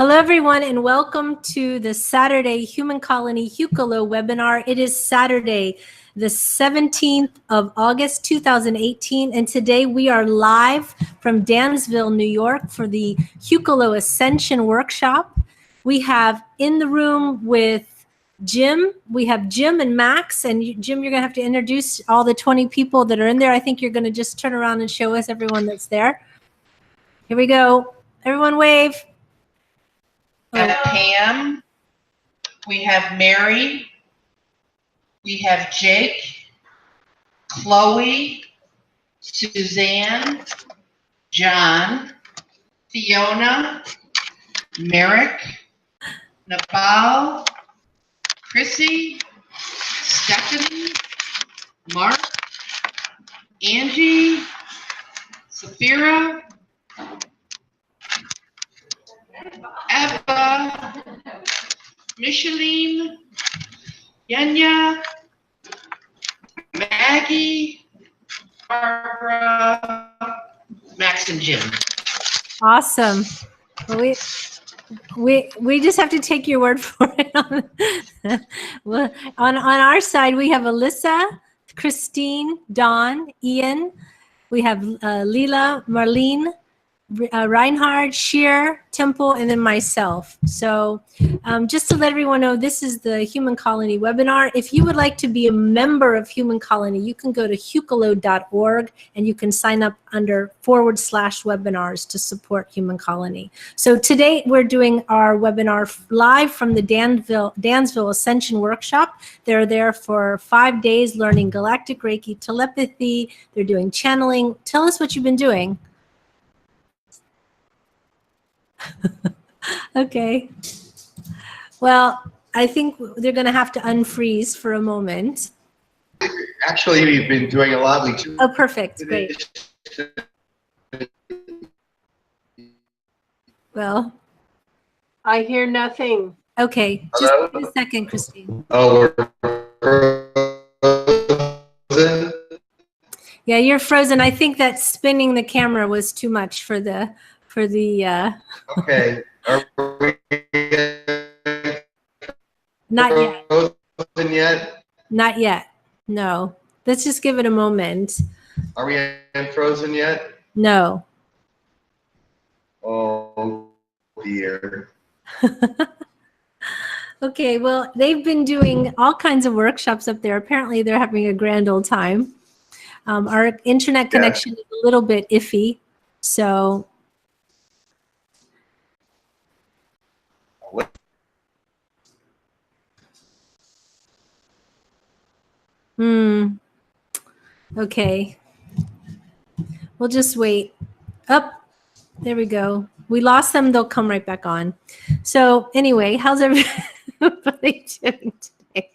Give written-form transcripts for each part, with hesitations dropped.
Hello, everyone, and welcome to the Saturday Human Colony Hucolo webinar. It is Saturday, the 17th of August, 2018, and today we are live from Dansville, New York for the Hucolo Ascension workshop. We have in the room with Jim, we have Jim and Max, and Jim, you're going to have to introduce all the 20 people that are in there. I think you're going to just turn around and show us everyone that's there. Here we go. Everyone wave. We have Pam, we have Mary, we have Jake, Chloe, Suzanne, John, Fiona, Merrick, Nepal, Chrissy, Stephanie, Mark, Angie, Safira, Eva, Micheline, Yenya, Maggie, Barbara, Max, and Jim. Awesome. Well, we just have to take your word for it. Well, on our side, we have Alyssa, Christine, Dawn, Ian. We have Leela, Marlene, Reinhard, Sheer, Temple, and then myself. So just to let everyone know, this is the Human Colony webinar. If you would like to be a member of Human Colony, you can go to hucolo.org and you can sign up under /webinars to support Human Colony. So today we're doing our webinar live from the Dansville Ascension workshop. They're there for 5 days learning Galactic Reiki, telepathy. They're doing channeling. Tell us what you've been doing. Okay. Well, I think they're going to have to unfreeze for a moment. Actually, we've been doing a lot. Oh, perfect. Great. Well, I hear nothing. Okay. Just give me a second, Christine. Oh, we're frozen? Yeah, you're frozen. I think that spinning the camera was too much for the Okay. Are we not yet. frozen yet? Not yet. No. Let's just give it a moment. Are we unfrozen yet? No. Oh, dear. Okay, well, they've been doing all kinds of workshops up there. Apparently, they're having a grand old time. Our internet connection is a little bit iffy, so... Okay. We'll just wait. Up. There we go. We lost them. They'll come right back on. So anyway, how's everybody doing today?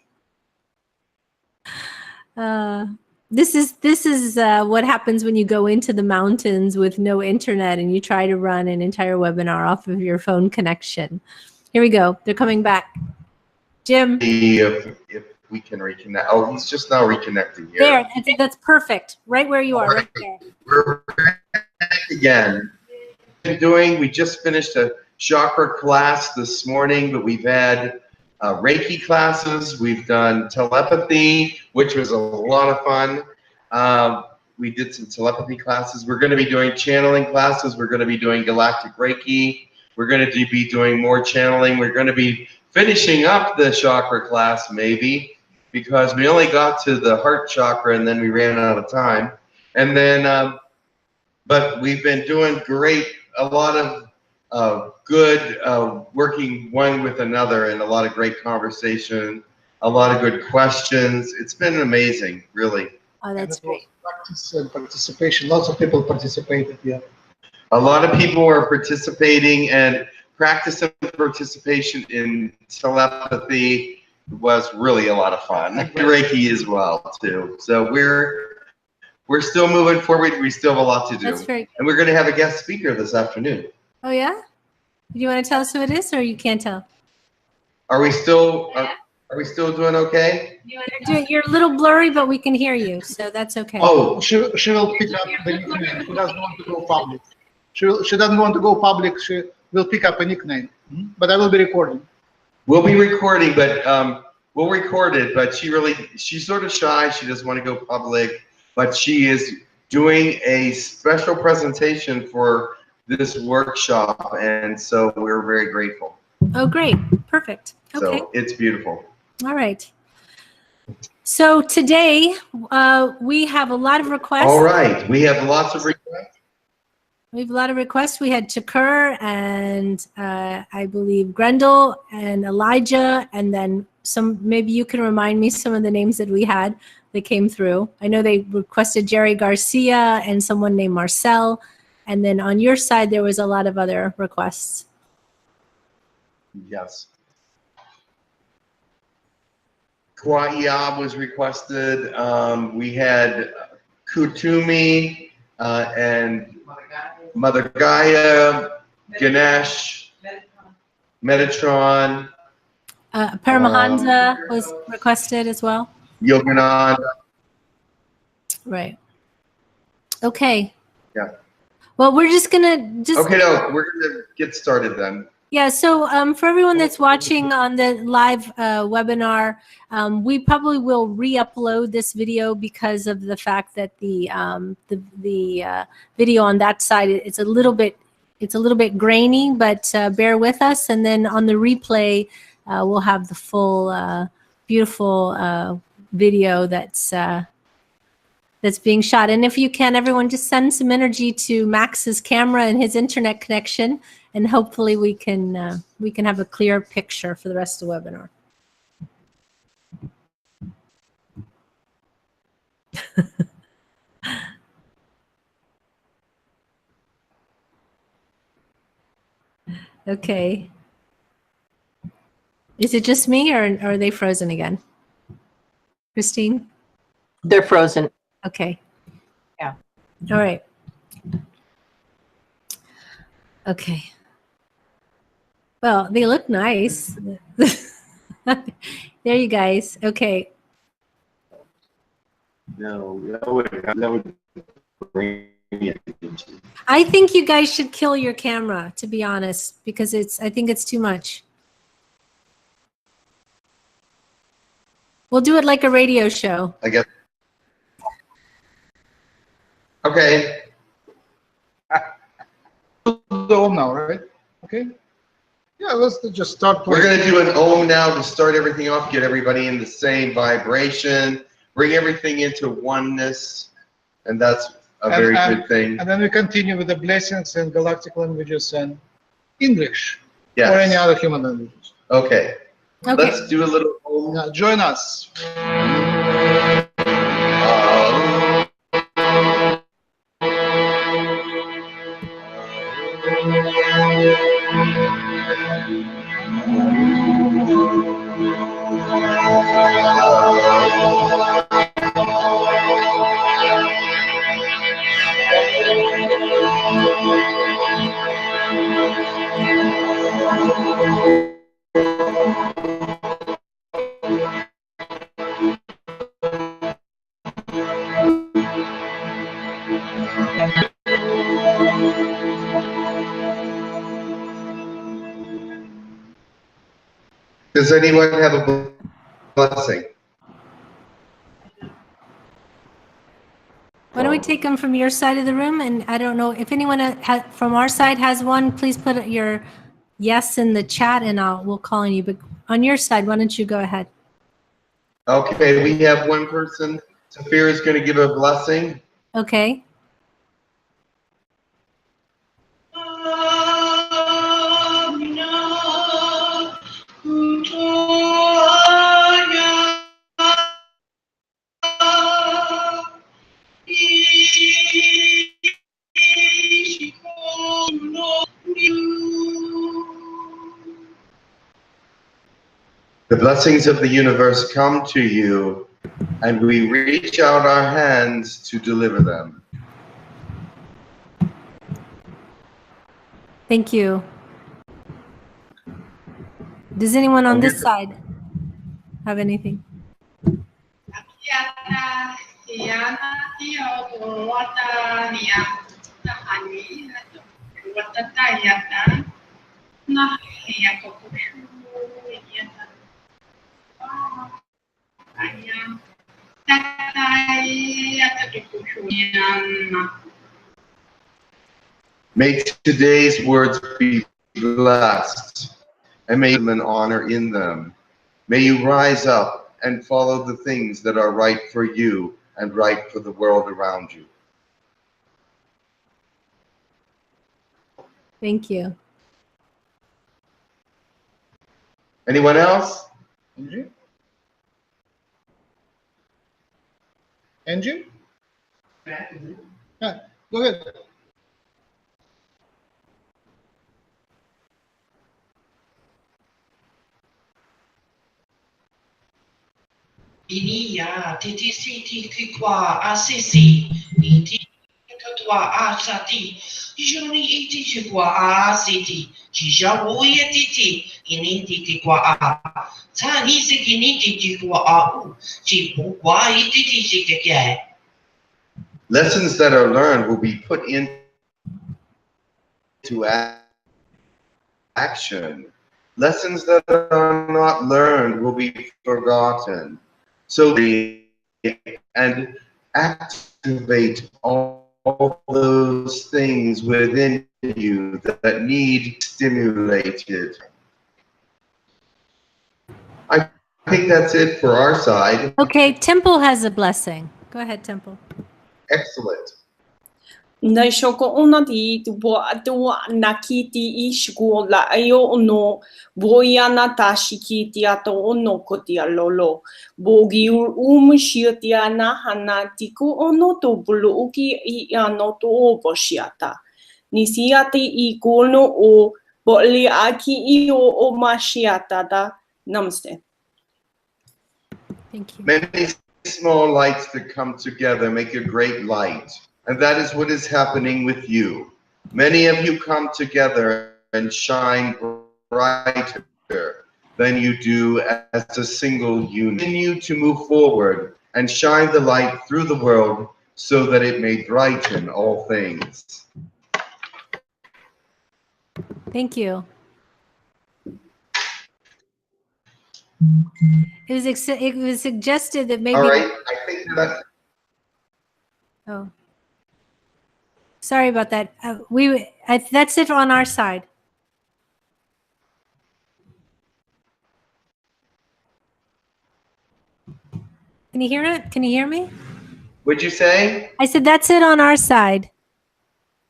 This is what happens when you go into the mountains with no internet and you try to run an entire webinar off of your phone connection. Here we go. They're coming back. Jim. If we can reconnect. Oh, he's just now reconnecting here. There. That's perfect. Right where you are. Right there. We're back again. We just finished a chakra class this morning, but we've had Reiki classes. We've done telepathy, which was a lot of fun. We did some telepathy classes. We're going to be doing channeling classes. We're going to be doing Galactic Reiki. We're going to be doing more channeling. We're going to be finishing up the chakra class maybe, because we only got to the heart chakra and then we ran out of time. And then, but we've been doing great, a lot of good working one with another, and a lot of great conversation, a lot of good questions. It's been amazing, really. Oh, that's great. Practice and participation. Lots of people participated, yeah. A lot of people are participating, and practice and participation in telepathy was really a lot of fun. Reiki as well, too. So we're still moving forward. We still have a lot to do. That's very good. And we're going to have a guest speaker this afternoon. Oh, yeah? Do you want to tell us who it is, or you can't tell? Are we still doing okay? You're a little blurry, but we can hear you, so that's okay. Oh, She will pick up the nickname. She doesn't want to go public. She doesn't want to go public. She will pick up a nickname. But I will be recording. We'll be recording, but we'll record it. But she's sort of shy. She doesn't want to go public. But she is doing a special presentation for this workshop, and so we're very grateful. Oh, great. Perfect. Okay. So it's beautiful. All right. So today we have a lot of requests. All right. We have lots of requests. We have a lot of requests. We had 𝗪𝗓 and I believe Grindal and Elijah, and then some. Maybe you can remind me some of the names that we had that came through. I know they requested Jerry Garcia and someone named Marcel, and then on your side there was a lot of other requests. Yes. 𝗪𝗡𝗧𝗓 was requested. We had Kutumi and Mother Gaia, Ganesh, Metatron. Paramahansa was requested as well. Yogananda. Right. Okay. Yeah. Well, we're just gonna Okay, no, we're gonna get started then. Yeah, so for everyone that's watching on the live webinar, we probably will re-upload this video because of the fact that the video on that side it's a little bit grainy, but bear with us. And then on the replay, we'll have the full beautiful video that's being shot. And if you can, everyone just send some energy to Max's camera and his internet connection, and hopefully we can have a clear picture for the rest of the webinar. Okay. Is it just me, or are they frozen again? Christine? They're frozen. Okay. Yeah. All right. Okay. Well, they look nice. There you guys. Okay. No, that would bring me attention. I think you guys should kill your camera, to be honest, because I think it's too much. We'll do it like a radio show. I guess. Okay. Go now, right? Okay. Yeah, let's just start. We're going to do an Om now to start everything off, get everybody in the same vibration, bring everything into oneness, and that's a very good thing. And then we continue with the blessings in galactic languages and English, Yes. or any other human languages. Okay. Okay. Let's do a little Om. Yeah, join us. Does anyone have a blessing? Why don't we take them from your side of the room? And I don't know if anyone from our side has one, please put your yes in the chat and we'll call on you. But on your side, why don't you go ahead? Okay, we have one person. Saphira is going to give a blessing. Okay. The blessings of the universe come to you, and we reach out our hands to deliver them. Thank you. Does anyone on this side have anything? May today's words be blessed, and may them an honor in them. May you rise up and follow the things that are right for you and right for the world around you. Thank you. Anyone else? Angie? Angie? Yeah, go ahead. Inia, TTC, Tikwa, Assisi, Niti, Katwa, Asati, Juni, Itikwa, Asiti, Jijawoya Titi, Initi Tikwa, Tani Sikiniti Tikwa, Chipukwa, Ititi. Lessons that are learned will be put into action. Lessons that are not learned will be forgotten. So they and activate all those things within you that need stimulated. I think that's it for our side. Okay, Temple has a blessing. Go ahead, Temple. Excellent. Naishoko onati tupo atua nakiti ishku la ayo ono boyana tashiki tiato ono kotia lolo bogi umshiatia na hana tiku ono to bulu uki I ano to oboshiata nisiati I kono o boli aki I o mashiata da namaste. Thank you. Many small lights that come together make a great light. And that is what is happening with you. Many of you come together and shine brighter than you do as a single unit. Continue to move forward and shine the light through the world so that it may brighten all things. Thank you. It was suggested that maybe. All right, I think that. Oh, sorry about that. That's it on our side. Can you hear it? Can you hear me? What'd you say? I said that's it on our side.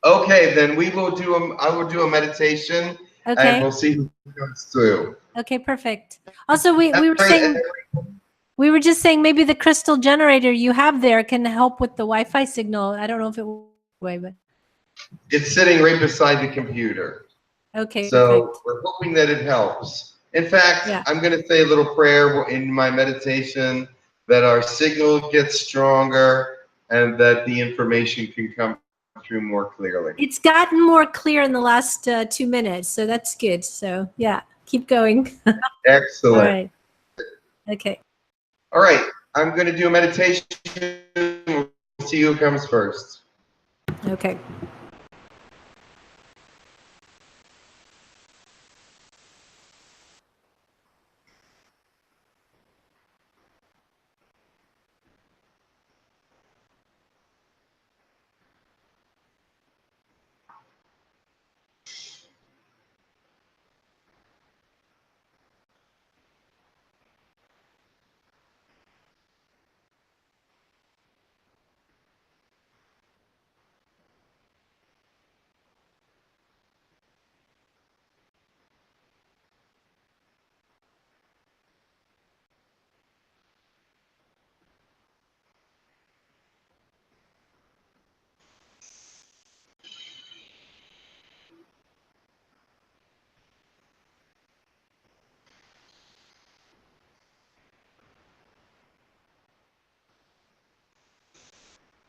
Okay, then we will do I will do a meditation, Okay. and we'll see who comes through. Okay, perfect. Also, we were just saying maybe the crystal generator you have there can help with the Wi-Fi signal. I don't know if it will way, but It's sitting right beside the computer. okay. So Perfect. we're hoping that it helps. In fact, Yeah. I'm going to say a little prayer in my meditation that our signal gets stronger and that the information can come through more clearly. It's gotten more clear in the last 2 minutes, so that's good. So yeah, keep going. Excellent. All right. Okay. All right. I'm going to do a meditation. We'll see who comes first. Okay.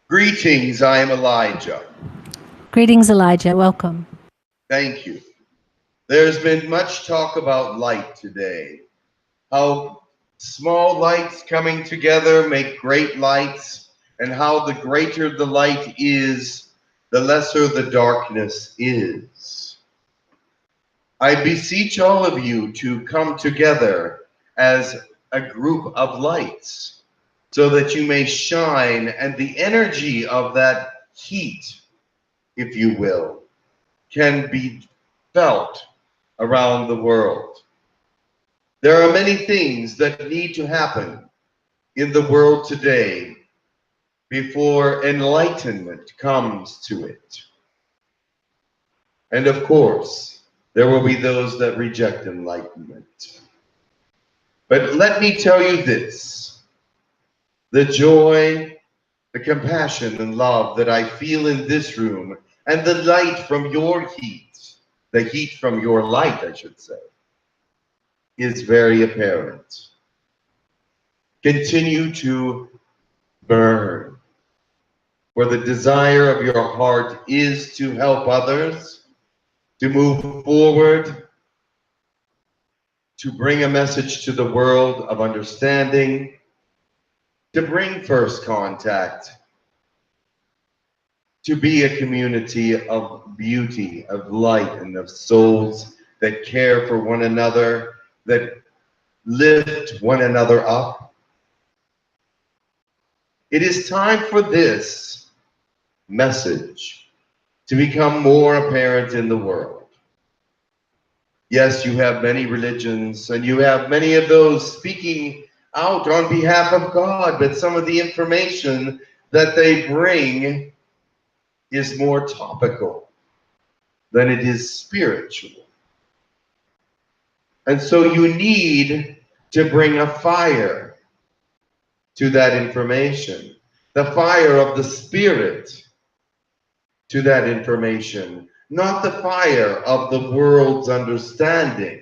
Greetings. I am Elijah. Greetings, Elijah. Welcome. Thank you. There's been much talk about light today. How small lights coming together make great lights, and how the greater the light is, the lesser the darkness is. I beseech all of you to come together as a group of lights so that you may shine, and the energy of that heat, if you will, can be felt around the world. There are many things that need to happen in the world today before enlightenment comes to it. And of course, there will be those that reject enlightenment. But let me tell you this, the joy, the compassion and love that I feel in this room, and the light from your heat, the heat from your light, I should say, is very apparent. Continue to burn, for the desire of your heart is to help others, to move forward, to bring a message to the world of understanding, to bring first contact, to be a community of beauty, of light, and of souls that care for one another, that lift one another up. It is time for this message to become more apparent in the world. Yes, you have many religions, and you have many of those speaking out on behalf of God, but some of the information that they bring is more topical than it is spiritual. And so you need to bring a fire to that information, the fire of the Spirit to that information, not the fire of the world's understanding,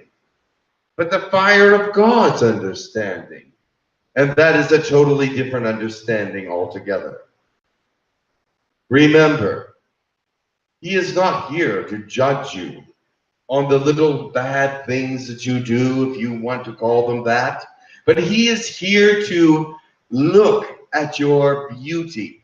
but the fire of God's understanding. And that is a totally different understanding altogether. Remember, He is not here to judge you on the little bad things that you do, if you want to call them that, but He is here to look at your beauty,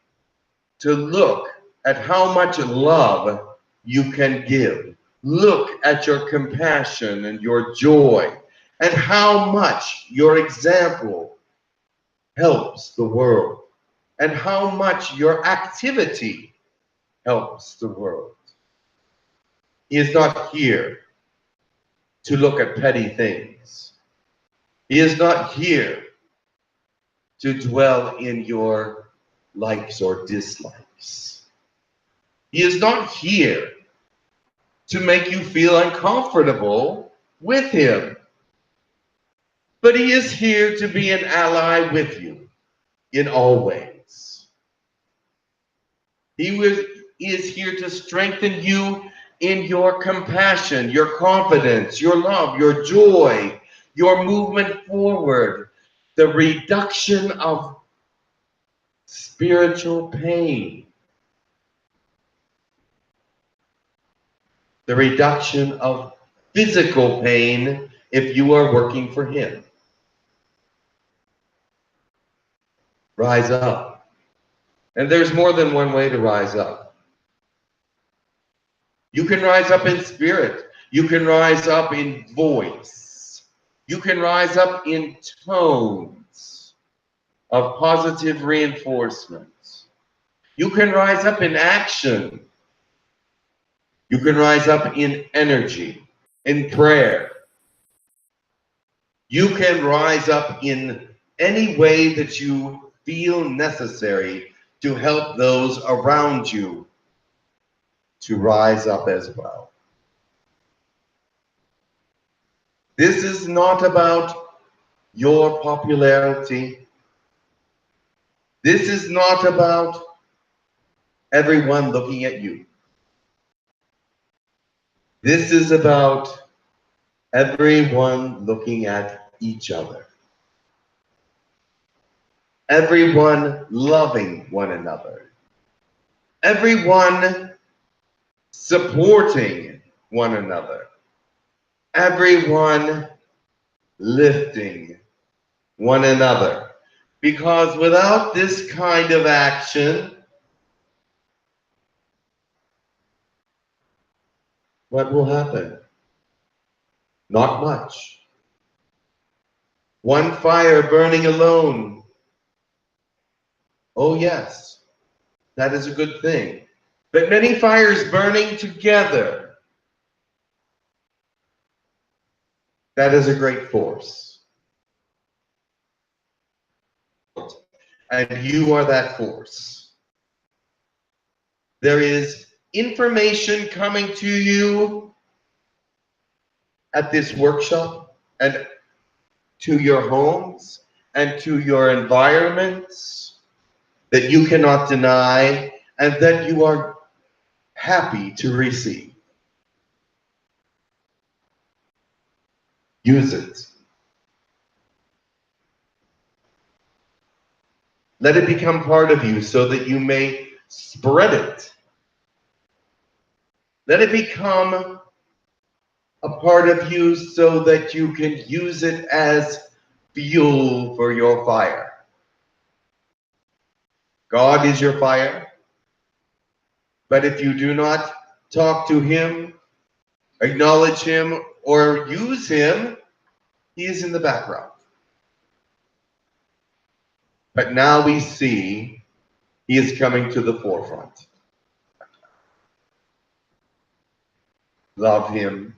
to look at how much love you can give. Look at your compassion and your joy, and how much your example helps the world, and how much your activity helps the world. He is not here to look at petty things. He is not here to dwell in your likes or dislikes. He is not here to make you feel uncomfortable with Him. But He is here to be an ally with you in all ways. He is here to strengthen you in your compassion, your confidence, your love, your joy, your movement forward, the reduction of spiritual pain, the reduction of physical pain if you are working for Him. Rise up. And there's more than one way to rise up. You can rise up in spirit. You can rise up in voice. You can rise up in tones of positive reinforcement. You can rise up in action. You can rise up in energy, in prayer. You can rise up in any way that you feel necessary to help those around you to rise up as well. This is not about your popularity. This is not about everyone looking at you. This is about everyone looking at each other. Everyone loving one another. Everyone supporting one another. Everyone lifting one another. Because without this kind of action, what will happen? Not much. One fire burning alone. Oh yes, that is a good thing. But many fires burning together, that is a great force. And you are that force. There is information coming to you at this workshop and to your homes and to your environments that you cannot deny and that you are happy to receive. Use it. Let it become part of you so that you may spread it. Let it become a part of you so that you can use it as fuel for your fire. God is your fire, but if you do not talk to him, acknowledge him, or use him, he is in the background. But now we see he is coming to the forefront. Love him,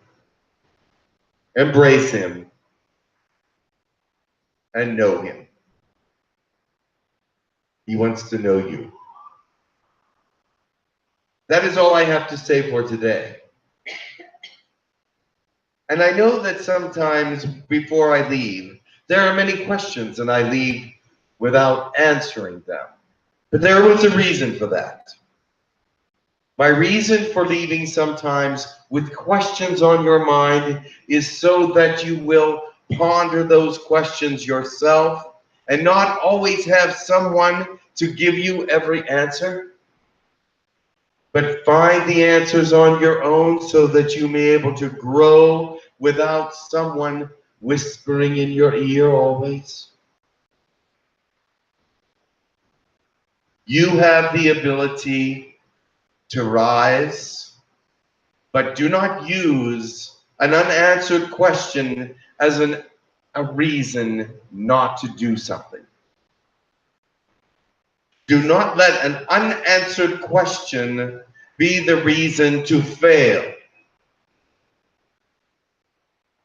embrace him, and know him. He wants to know you. That is all I have to say for today. And I know that sometimes before I leave, there are many questions and I leave without answering them. But there was a reason for that. My reason for leaving sometimes with questions on your mind is so that you will ponder those questions yourself and not always have someone to give you every answer, but find the answers on your own so that you may be able to grow without someone whispering in your ear always. You have the ability to rise, but do not use an unanswered question as a reason not to do something. Do not let an unanswered question be the reason to fail.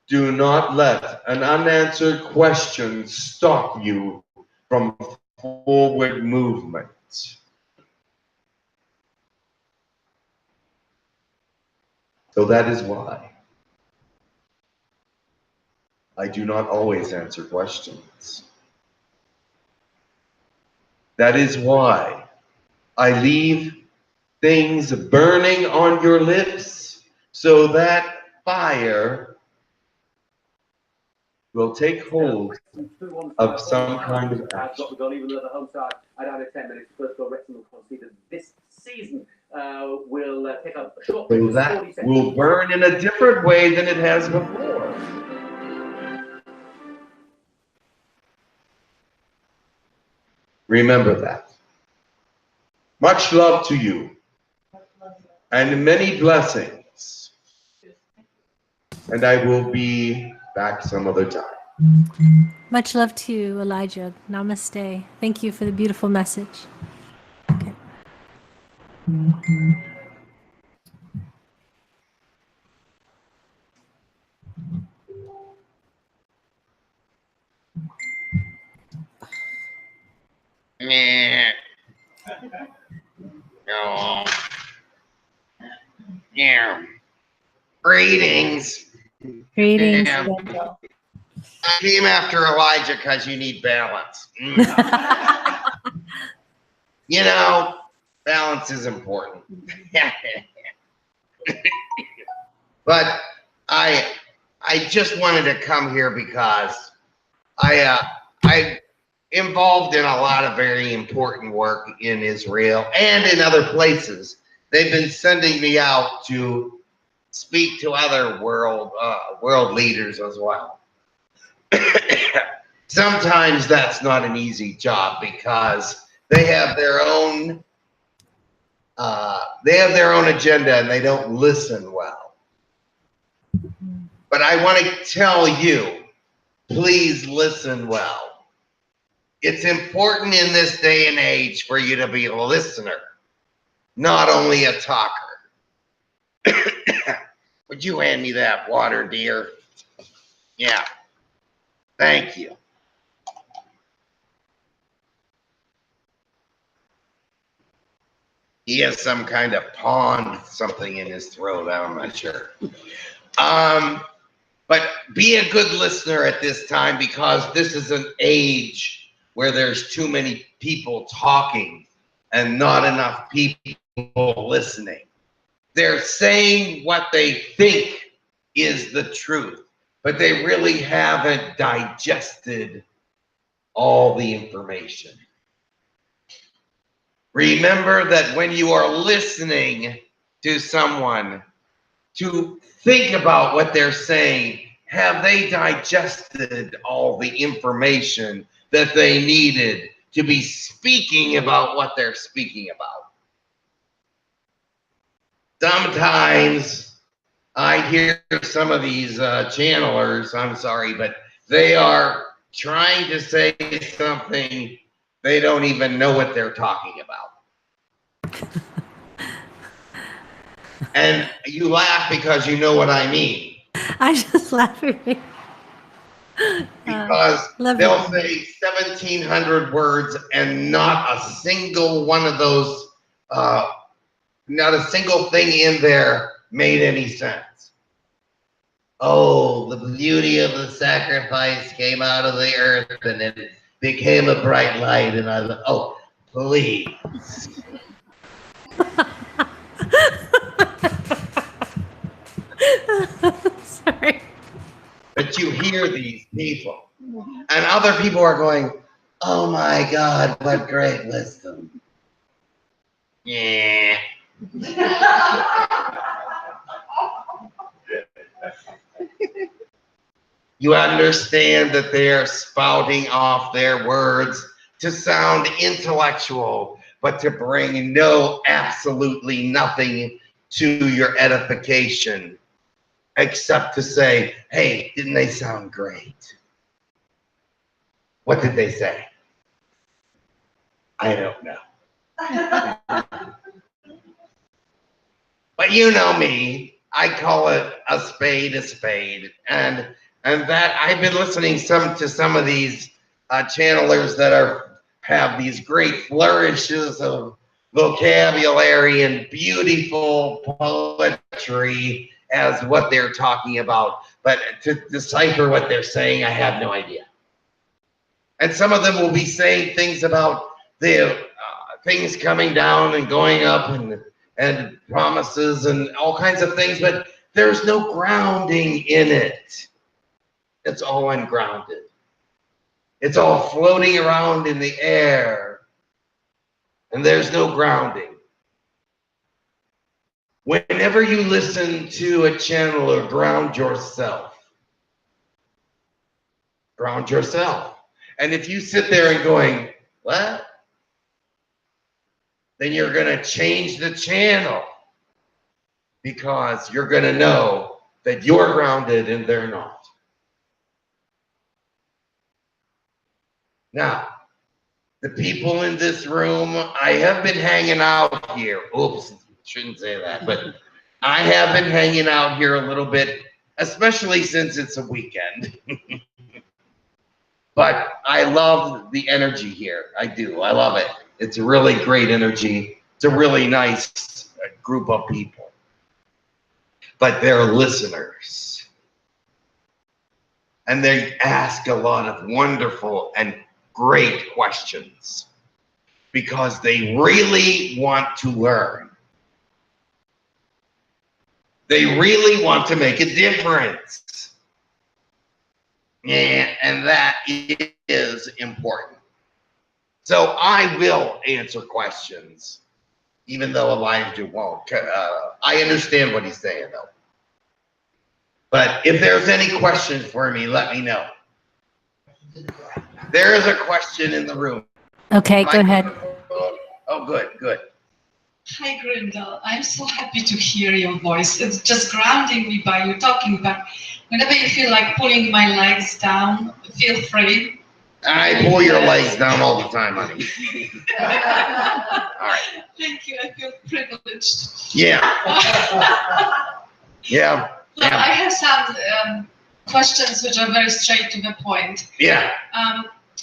Do not let an unanswered question stop you from forward movement. So that is why I do not always answer questions. That is why I leave things burning on your lips so that fire will take hold of some kind of action. Even though the home side, I don't have 10 minutes. First of all, Wrexham will concede this season will take a short break. So that will burn in a different way than it has before. Remember that. Much love to you and many blessings. And I will be back some other time. Much love to you, Elijah. Namaste. Thank you for the beautiful message. Okay. Yeah. No. Yeah. Greetings. Greetings. Yeah. I came after Elijah because you need balance. You know, balance is important. But I just wanted to come here because I involved in a lot of very important work in Israel and in other places. They've been sending me out to speak to other world leaders as well. Sometimes that's not an easy job because they have their own agenda and they don't listen well. But I want to tell you, please listen well. It's important in this day and age for you to be a listener, not only a talker. Would you hand me that water, dear? Yeah. Thank you. He has some kind of pond something in his throat. I'm not sure. But be a good listener at this time, because this is an age where there's too many people talking and not enough people listening. They're saying what they think is the truth, but they really haven't digested all the information. Remember that when you are listening to someone, to think about what they're saying. Have they digested all the information that they needed to be speaking about what they're speaking about? Sometimes I hear some of these channelers, I'm sorry, but they are trying to say something they don't even know what they're talking about. And you laugh because you know what I mean. I just laugh at me. Because they'll say 1,700 words and not a single one of those, not a single thing in there made any sense. Oh, the beauty of the sacrifice came out of the earth and it became a bright light. And I was, oh, please. Sorry. But you hear these people, and other people are going, oh my God, what great wisdom. Yeah. You understand that they are spouting off their words to sound intellectual, but to bring absolutely nothing to your edification, except to say, hey, didn't they sound great? What did they say? I don't know. But you know me, I call it a spade, and that I've been listening to some of these channelers that have these great flourishes of vocabulary and beautiful poetry as what they're talking about, but to decipher what they're saying, I have no idea. And some of them will be saying things about the things coming down and going up and promises and all kinds of things, but there's no grounding in it. It's all ungrounded. It's all floating around in the air, and there's no grounding. Whenever you listen to a channeler, ground yourself. Ground yourself. And if you sit there and going, what? Then you're going to change the channel, because you're going to know that you're grounded and they're not. Now, the people in this room, I have been hanging out here. Oops, shouldn't say that, but I have been hanging out here a little bit, especially since it's a weekend. But I love the energy here. I do. I love it. It's a really great energy. It's a really nice group of people. But they're listeners. And they ask a lot of wonderful and great questions because they really want to learn. They really want to make a difference. And that is important. So I will answer questions, even though Elijah won't. I understand what he's saying, though. But if there's any questions for me, let me know. There is a question in the room. Okay, go ahead. Oh, good, good. Hi, Grindal. I'm so happy to hear your voice. It's just grounding me by you talking, but whenever you feel like pulling my legs down, feel free. I pull your legs down all the time, honey. All right. Thank you. I feel privileged. Yeah. Yeah. Well, I have some questions which are very straight to the point. Yeah.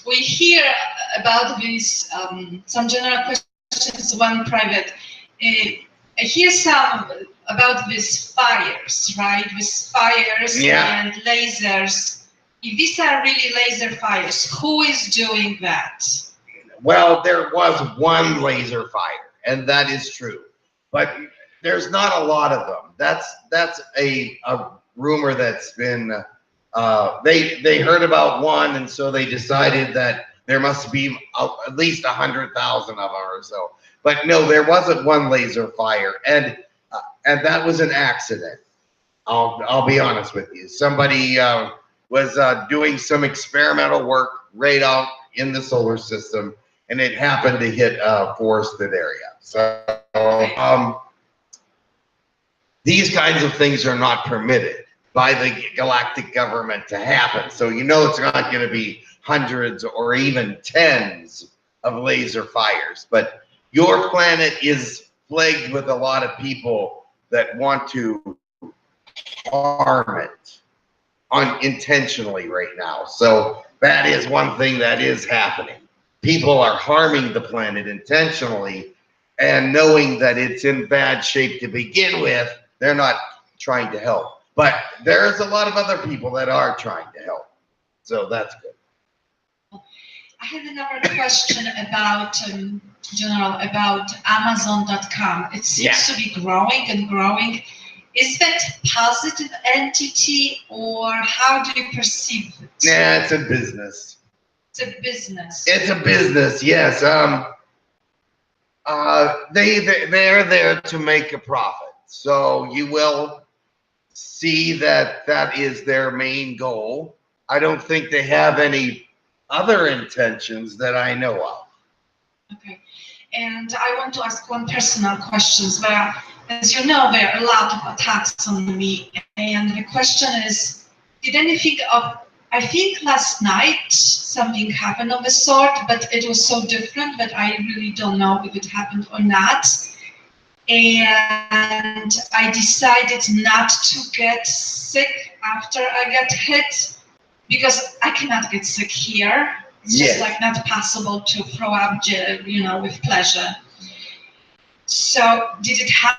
We hear about these, some general questions, one private. I hear some about these fires, right? These fires and lasers. If these are really laser fires, who is doing that? Well, there was one laser fire, and that is true. But there's not a lot of them. That's a rumor that's been, they heard about one, and so they decided that there must be at least 100,000 of them or so. But no, there wasn't one laser fire, and that was an accident. I'll be honest with you. Somebody was doing some experimental work right out in the solar system, and it happened to hit a forested area. So these kinds of things are not permitted by the galactic government to happen. So you know it's not going to be hundreds or even tens of laser fires. But your planet is plagued with a lot of people that want to harm it unintentionally right now. So that is one thing that is happening. People are harming the planet intentionally, and knowing that it's in bad shape to begin with, they're not trying to help. But there's a lot of other people that are trying to help. So that's good. I have another question about, General, about Amazon.com. It seems to be growing and growing. Is that positive entity, or how do you perceive it? Yeah, it's a business. It's a business. It's a business, yes. They're there to make a profit. So you will see that that is their main goal. I don't think they have any other intentions that I know of. Okay. And I want to ask one personal question. As you know, there are a lot of attacks on me. And the question is, did anything of, I think last night something happened of the sort, but it was so different that I really don't know if it happened or not. And I decided not to get sick after I got hit, because I cannot get sick here. It's just like not possible to throw up, you know, with pleasure. So did it happen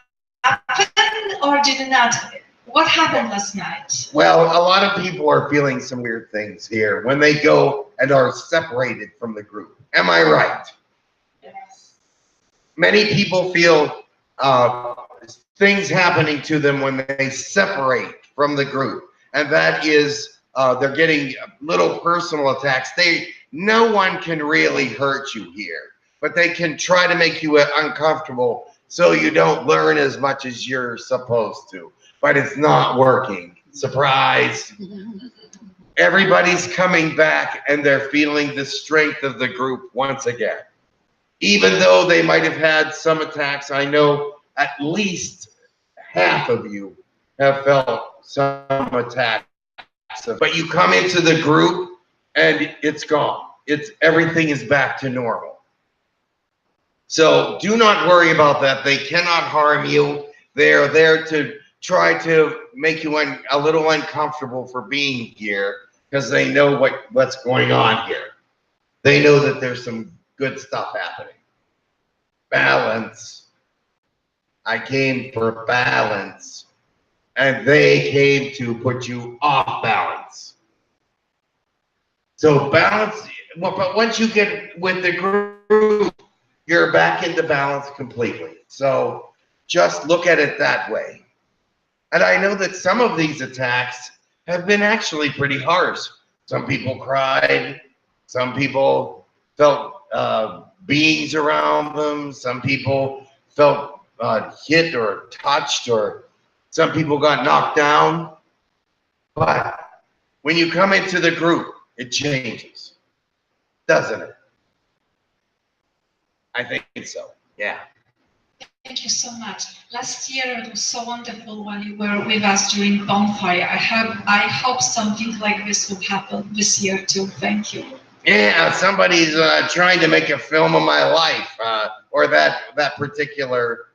or did it not? What happened last night? Well, a lot of people are feeling some weird things here when they go and are separated from the group. Am I right? Yes. Many people feel things happening to them when they separate from the group. And that is, they're getting little personal attacks. No one can really hurt you here, but they can try to make you uncomfortable so you don't learn as much as you're supposed to. But it's not working. Surprise. Everybody's coming back and they're feeling the strength of the group once again. Even though they might have had some attacks, I know at least half of you have felt some attacks. But you come into the group and it's gone. Everything is back to normal. So do not worry about that. They cannot harm you. They are there to try to make you a little uncomfortable for being here, because they know what's going on here. They know that there's some good stuff happening. Balance. I came for balance, and they came to put you off balance. So balance, but once you get with the group, you're back into balance completely. So just look at it that way. And I know that some of these attacks have been actually pretty harsh. Some people cried. Some people felt beings around them. Some people felt hit or touched, or some people got knocked down. But when you come into the group, it changes, doesn't it? I think so, yeah. Thank you so much. Last year it was so wonderful when you were with us during bonfire. I hope something like this will happen this year too. Thank you. Yeah, somebody's trying to make a film of my life, or that particular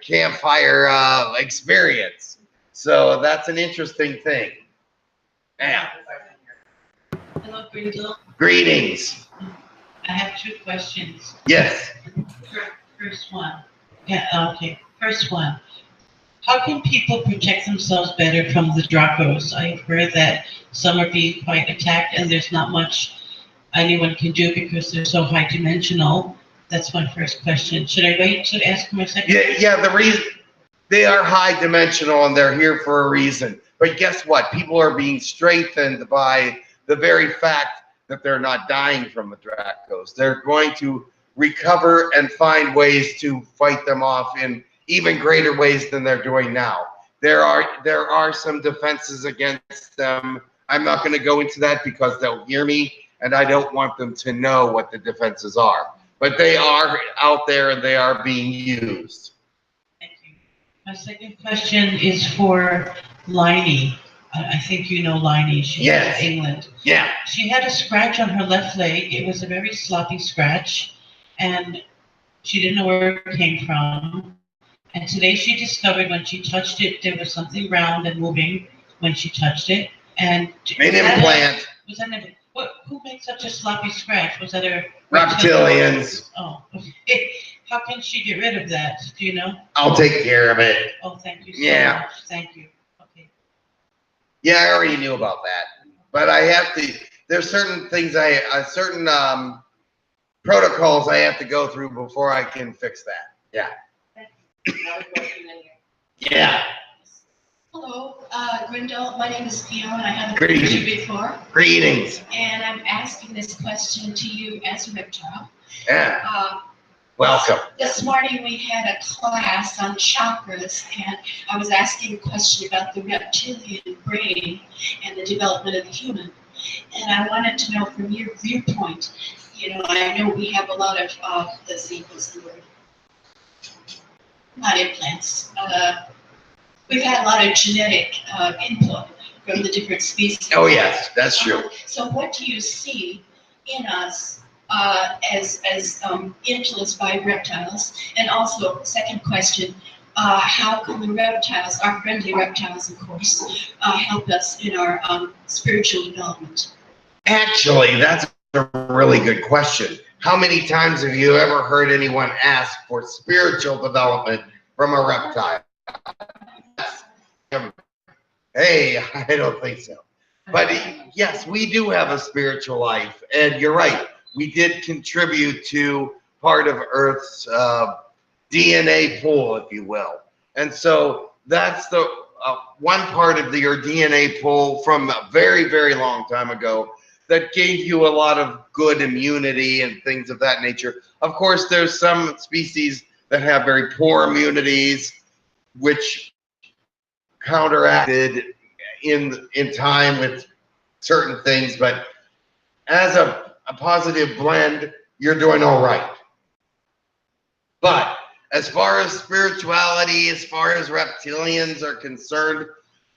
campfire experience. So that's an interesting thing. Yeah. Hello, Grindal. Greetings. I have 2 questions. Yes. First one. Yeah, okay. First one. How can people protect themselves better from the Dracos? I've heard that some are being quite attacked and there's not much anyone can do because they're so high dimensional. That's my first question. Should I wait to ask my second? Yeah, the reason they are high dimensional and they're here for a reason. But guess what? People are being strengthened by the very fact that they're not dying from the Dracos. They're going to recover and find ways to fight them off in even greater ways than they're doing now. There are some defenses against them. I'm not going to go into that because they'll hear me, and I don't want them to know what the defenses are. But they are out there and they are being used. Thank you. My second question is for Liney. I think you know Liney. She's Yes. from England. Yeah. She had a scratch on her left leg. It was a very sloppy scratch, and she didn't know where it came from. And today she discovered when she touched it, there was something round and moving when she touched it. And An implant. Was that an, who made such a sloppy scratch? Was that a Reptilians. Oh, okay. How can she get rid of that? Do you know? I'll take care of it. Oh, thank you so Yeah. much. Thank you. Okay. Yeah, I already knew about that. But I have to, there's certain things certain protocols I have to go through before I can fix that. Yeah. Yeah. Hello, Grindal. My name is Fiona. I haven't Greetings. met you before. Greetings. And I'm asking this question to you as a reptile. Yeah. Welcome. This morning we had a class on chakras, and I was asking a question about the reptilian brain and the development of the human. And I wanted to know from your viewpoint, you know, I know we have a lot of, let's see, what's the word? Not implants. We've had a lot of genetic input from the different species. Oh, yes, that's true. So what do you see in us as influenced by reptiles? And also, second question, how can the reptiles, our friendly reptiles, of course, help us in our spiritual development? Actually, that's a really good question. How many times have you ever heard anyone ask for spiritual development from a reptile? Hey, I don't think so. But yes, we do have a spiritual life. And you're right. We did contribute to part of Earth's DNA pool, if you will. And so that's the one part of your DNA pool from a very, very long time ago that gave you a lot of good immunity and things of that nature. Of course, there's some species that have very poor immunities, which counteracted in time with certain things. But as a positive blend, you're doing all right. But as far as spirituality, as far as reptilians are concerned,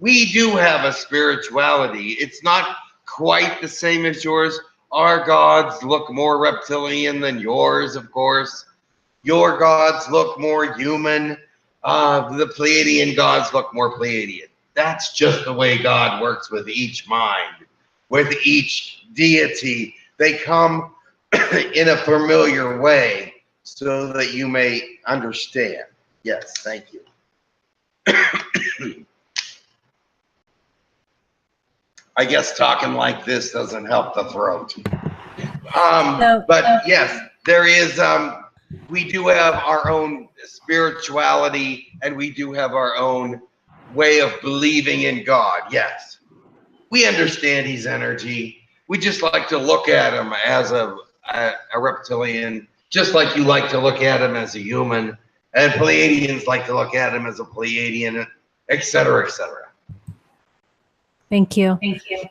we do have a spirituality. It's not quite the same as yours. Our gods look more reptilian than yours, of course. Your gods look more human. The Pleiadian gods look more Pleiadian. That's just the way God works with each mind, with each deity. They come in a familiar way so that you may understand. Yes, thank you. I guess talking like this doesn't help the throat. But yes, there is, we do have our own spirituality and we do have our own way of believing in God. Yes, we understand He's energy. We just like to look at Him as a reptilian, just like you like to look at Him as a human, and Pleiadians like to look at Him as a Pleiadian, etc., etc. Thank you. Thank you.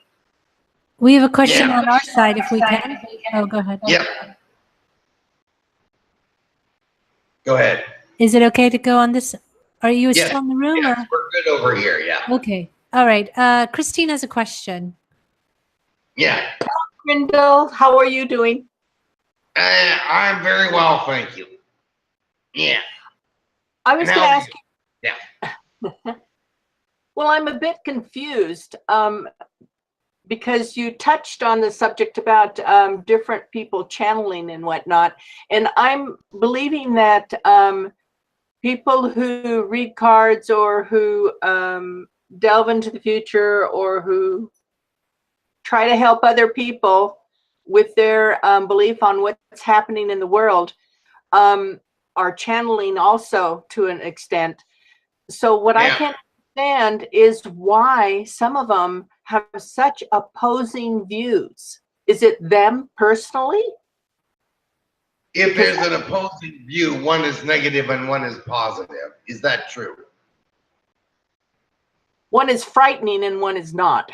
We have a question on our side, if we can. Oh, go ahead. Yep. Go ahead. Is it okay to go on this? Are you Yes, still in the room? yes, Or? we're good over here, yeah. Okay. All right. Christine has a question. Yeah, Grindal, how are you doing? I'm very well, thank you. Yeah. I was And going to how- ask you. Yeah. Well, I'm a bit confused because you touched on the subject about different people channeling and whatnot. And I'm believing that people who read cards or who delve into the future or who try to help other people with their belief on what's happening in the world are channeling also to an extent. So what I can't understand is why some of them have such opposing views. Is it them personally? If there's an opposing view, one is negative and one is positive. Is that true? One is frightening and one is not.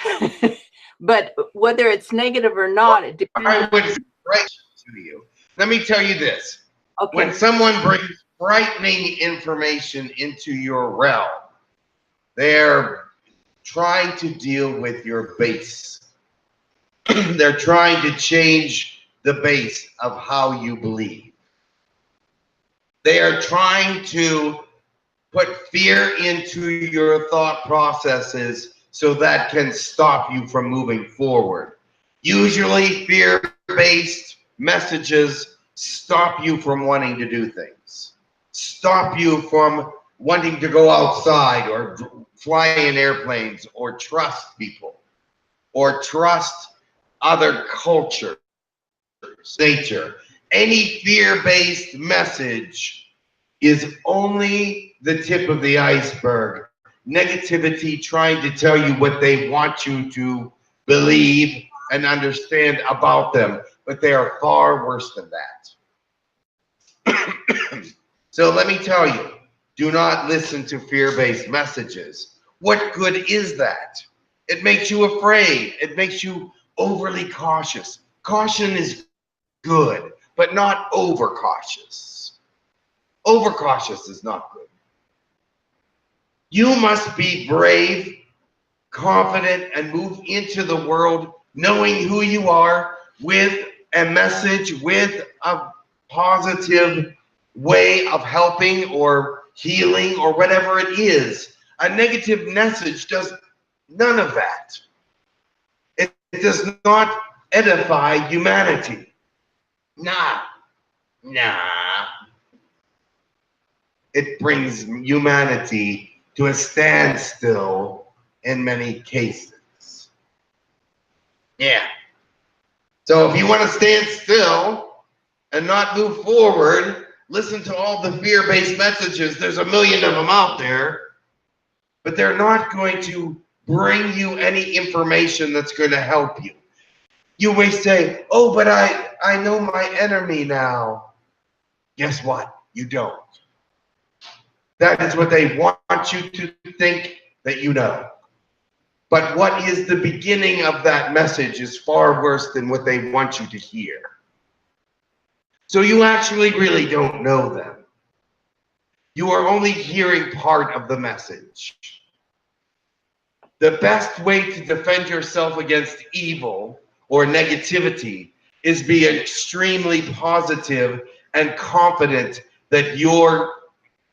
But whether it's negative or not, it depends. I would right to you. Let me tell you this. Okay. When someone brings frightening information into your realm, they're trying to deal with your base. They're trying to change the base of how you believe. They are trying to put fear into your thought processes so that can stop you from moving forward. Usually fear-based messages stop you from wanting to do things, stop you from wanting to go outside or fly in airplanes or trust people or trust other cultures, nature. Any fear-based message is only the tip of the iceberg. Negativity trying to tell you what they want you to believe and understand about them, but they are far worse than that. So let me tell you, do not listen to fear-based messages. What good is that? It makes you afraid. It makes you overly cautious. Caution is good, but not overcautious. Overcautious is not good. You must be brave, confident, and move into the world knowing who you are with a message, with a positive way of helping or healing or whatever it is. A negative message does none of that. It does not edify humanity. Nah. It brings humanity to a standstill in many cases. Yeah. So if you want to stand still and not move forward, listen to all the fear-based messages. There's a million of them out there, but they're not going to bring you any information that's going to help you. You may say, oh, but I know my enemy now. Guess what? You don't. That is what they want you to think that you know. But what is the beginning of that message is far worse than what they want you to hear. So you actually really don't know them. You are only hearing part of the message. The best way to defend yourself against evil or negativity is be extremely positive and confident that your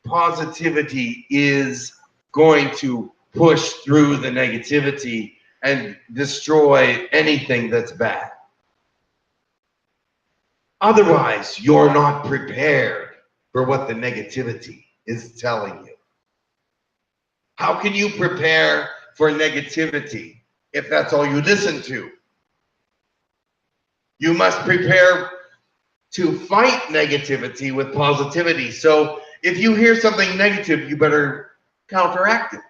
positivity is going to push through the negativity and destroy anything that's bad. Otherwise, you're not prepared for what the negativity is telling you. How can you prepare for negativity if that's all you listen to? You must prepare to fight negativity with positivity. So if you hear something negative, you better counteract it.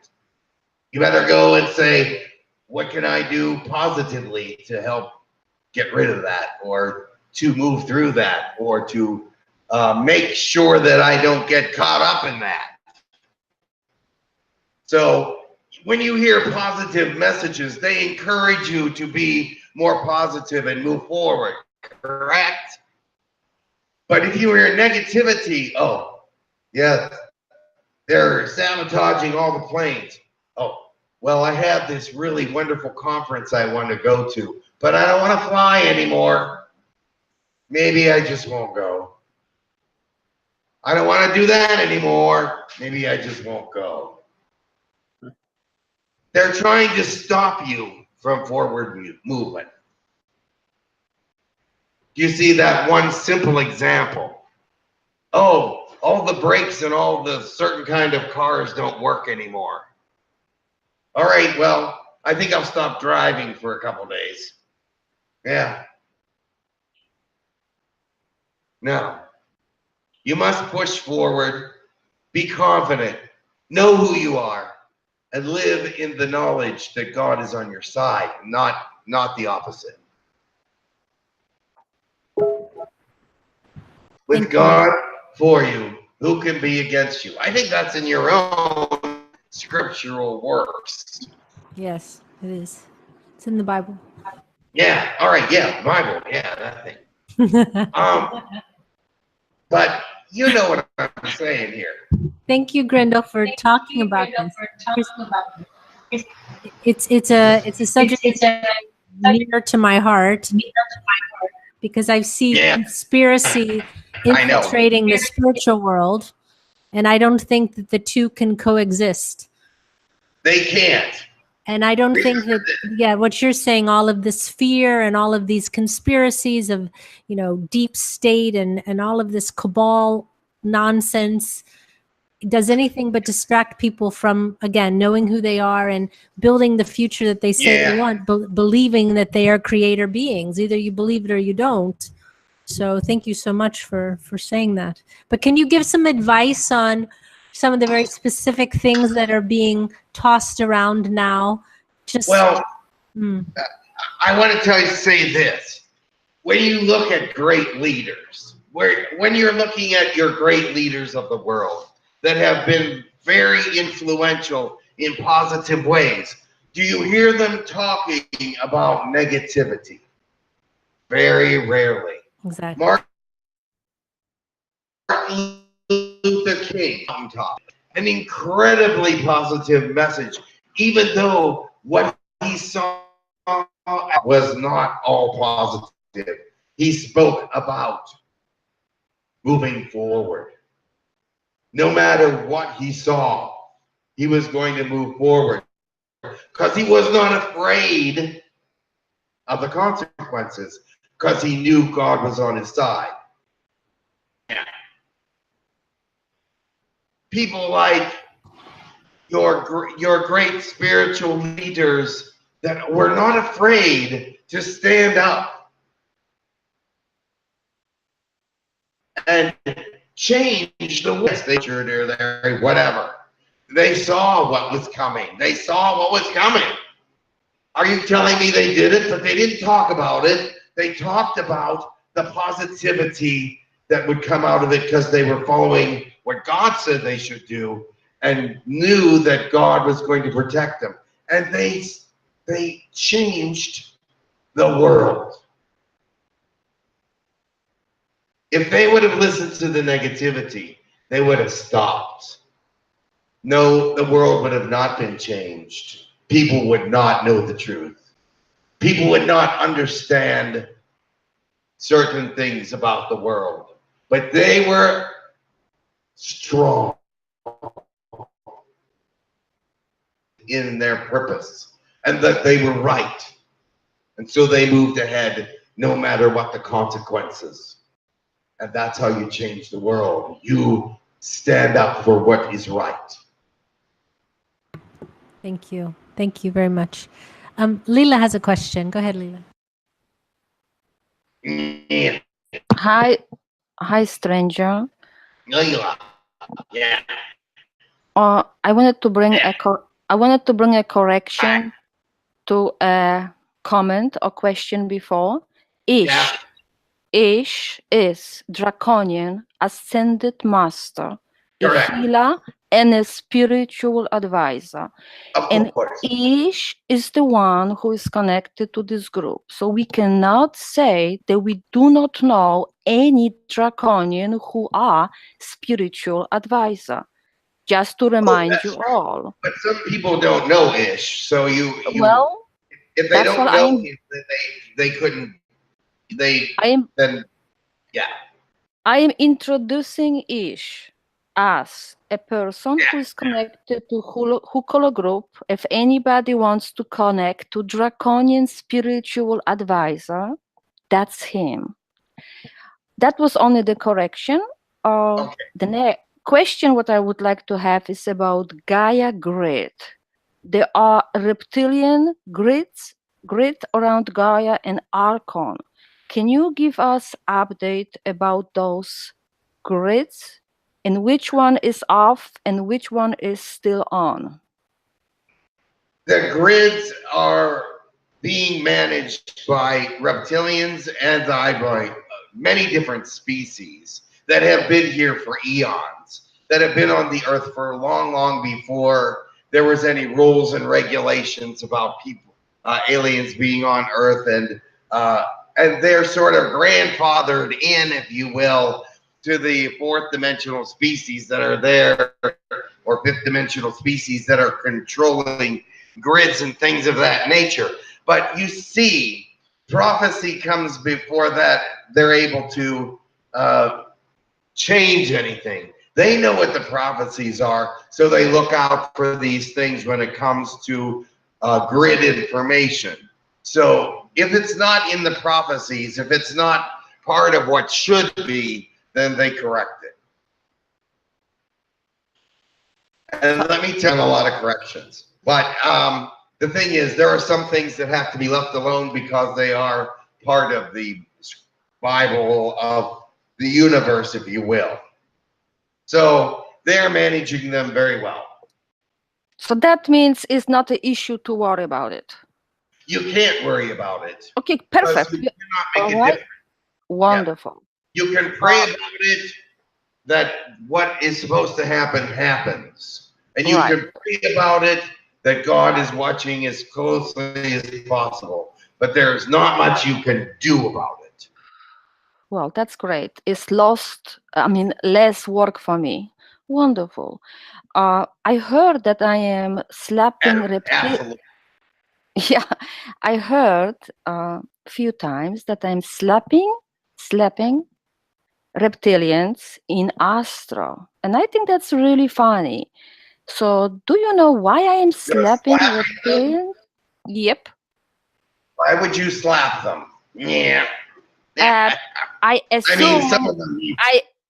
You better go and say, what can I do positively to help get rid of that, or to move through that, or to make sure that I don't get caught up in that? So when you hear positive messages, they encourage you to be more positive and move forward, correct? But if you hear negativity, oh, Yeah, they're sabotaging all the planes. Oh, well, I have this really wonderful conference I want to go to, but I don't want to fly anymore. Maybe I just won't go. I don't want to do that anymore. Maybe I just won't go. They're trying to stop you from forward movement. You see that one simple example. Oh, all the brakes and all the certain kind of cars don't work anymore. All right, well, I think I'll stop driving for a couple days. Yeah. No. You must push forward, be confident, know who you are, and live in the knowledge that God is on your side, not the opposite. With God for you, who can be against you? I think that's in your own scriptural works. Yes, it is. It's in the Bible. Yeah, all right, yeah, Bible, yeah, that thing. But you know what I'm saying here. Thank you, Grindal, for talking about this. It's a subject that's near to my heart because I see conspiracy infiltrating the spiritual world, and I don't think that the two can coexist. They can't. And I don't think that, yeah, what you're saying, all of this fear and all of these conspiracies of, you know, deep state and all of this cabal nonsense does anything but distract people from, again, knowing who they are and building the future that they say they want, believing that they are creator beings. Either you believe it or you don't. So thank you so much for saying that. But can you give some advice on some of the very specific things that are being tossed around now? Just well, I want to say this. When you look at great leaders, when you're looking at your great leaders of the world that have been very influential in positive ways, do you hear them talking about negativity? Very rarely. Exactly. Martin Luther King taught an incredibly positive message, even though what he saw was not all positive. He spoke about moving forward. No matter what he saw, he was going to move forward because he was not afraid of the consequences because he knew God was on his side. People like your great spiritual leaders that were not afraid to stand up and change the way they were there, whatever. They saw what was coming. They saw what was coming. Are you telling me they did it? But they didn't talk about it. They talked about the positivity that would come out of it because they were following what God said they should do and knew that God was going to protect them. And they changed the world. If they would have listened to the negativity, they would have stopped. No, the world would have not been changed. People would not know the truth. People would not understand certain things about the world. But they were strong in their purpose and that they were right. And so they moved ahead no matter what the consequences. And that's how you change the world. You stand up for what is right. Thank you. Thank you very much. Leela has a question. Go ahead, Leela. Yeah. Hi, stranger. Leela. Yeah. I wanted to bring a correction to a comment or question before. Ish is draconian ascended master. Correct. 𝗖𝗢𝗡 and a spiritual advisor. Of And course. Ish is the one who is connected to this group. So we cannot say that we do not know any draconian who are spiritual advisor. Just to remind you all. But some people don't know Ish, so you Well, if they that's don't what know I'm. him, then they couldn't. Then yeah. I am introducing Ish as a person who is connected to Hucolo group. If anybody wants to connect to draconian spiritual advisor, that's him. That was only the correction. Okay. The next question what I would like to have is about Gaia grid. There are reptilian grids around Gaia and Archon. Can you give us update about those grids and which one is off and which one is still on? The grids are being managed by reptilians and by many different species that have been here for eons, that have been on the earth for long before there was any rules and regulations about people, aliens being on earth, and they're sort of grandfathered in, if you will, to the fourth dimensional species that are there, or fifth dimensional species that are controlling grids and things of that nature. But you see, prophecy comes before that they're able to change anything. They know what the prophecies are, so they look out for these things when it comes to grid information. So if it's not in the prophecies, if it's not part of what should be, then they correct it. And let me tell a lot of corrections. But the thing is, there are some things that have to be left alone because they are part of the Bible of the universe, if you will. So they're managing them very well. So that means it's not an issue to worry about it. You can't worry about it. Okay, perfect. You cannot make All right. it Wonderful. You can pray about it, that what is supposed to happen happens. And you can pray about it, that God is watching as closely as possible. But there's not much you can do about it. Well, that's great. It's less work for me. Wonderful. I heard that I am slapping reptilians. Yeah, I heard a few times that I'm slapping reptilians in astro. And I think that's really funny. So do you know why I am slapping reptilians? Yep. Why would you slap them? Yeah. I assume. I mean, some of them.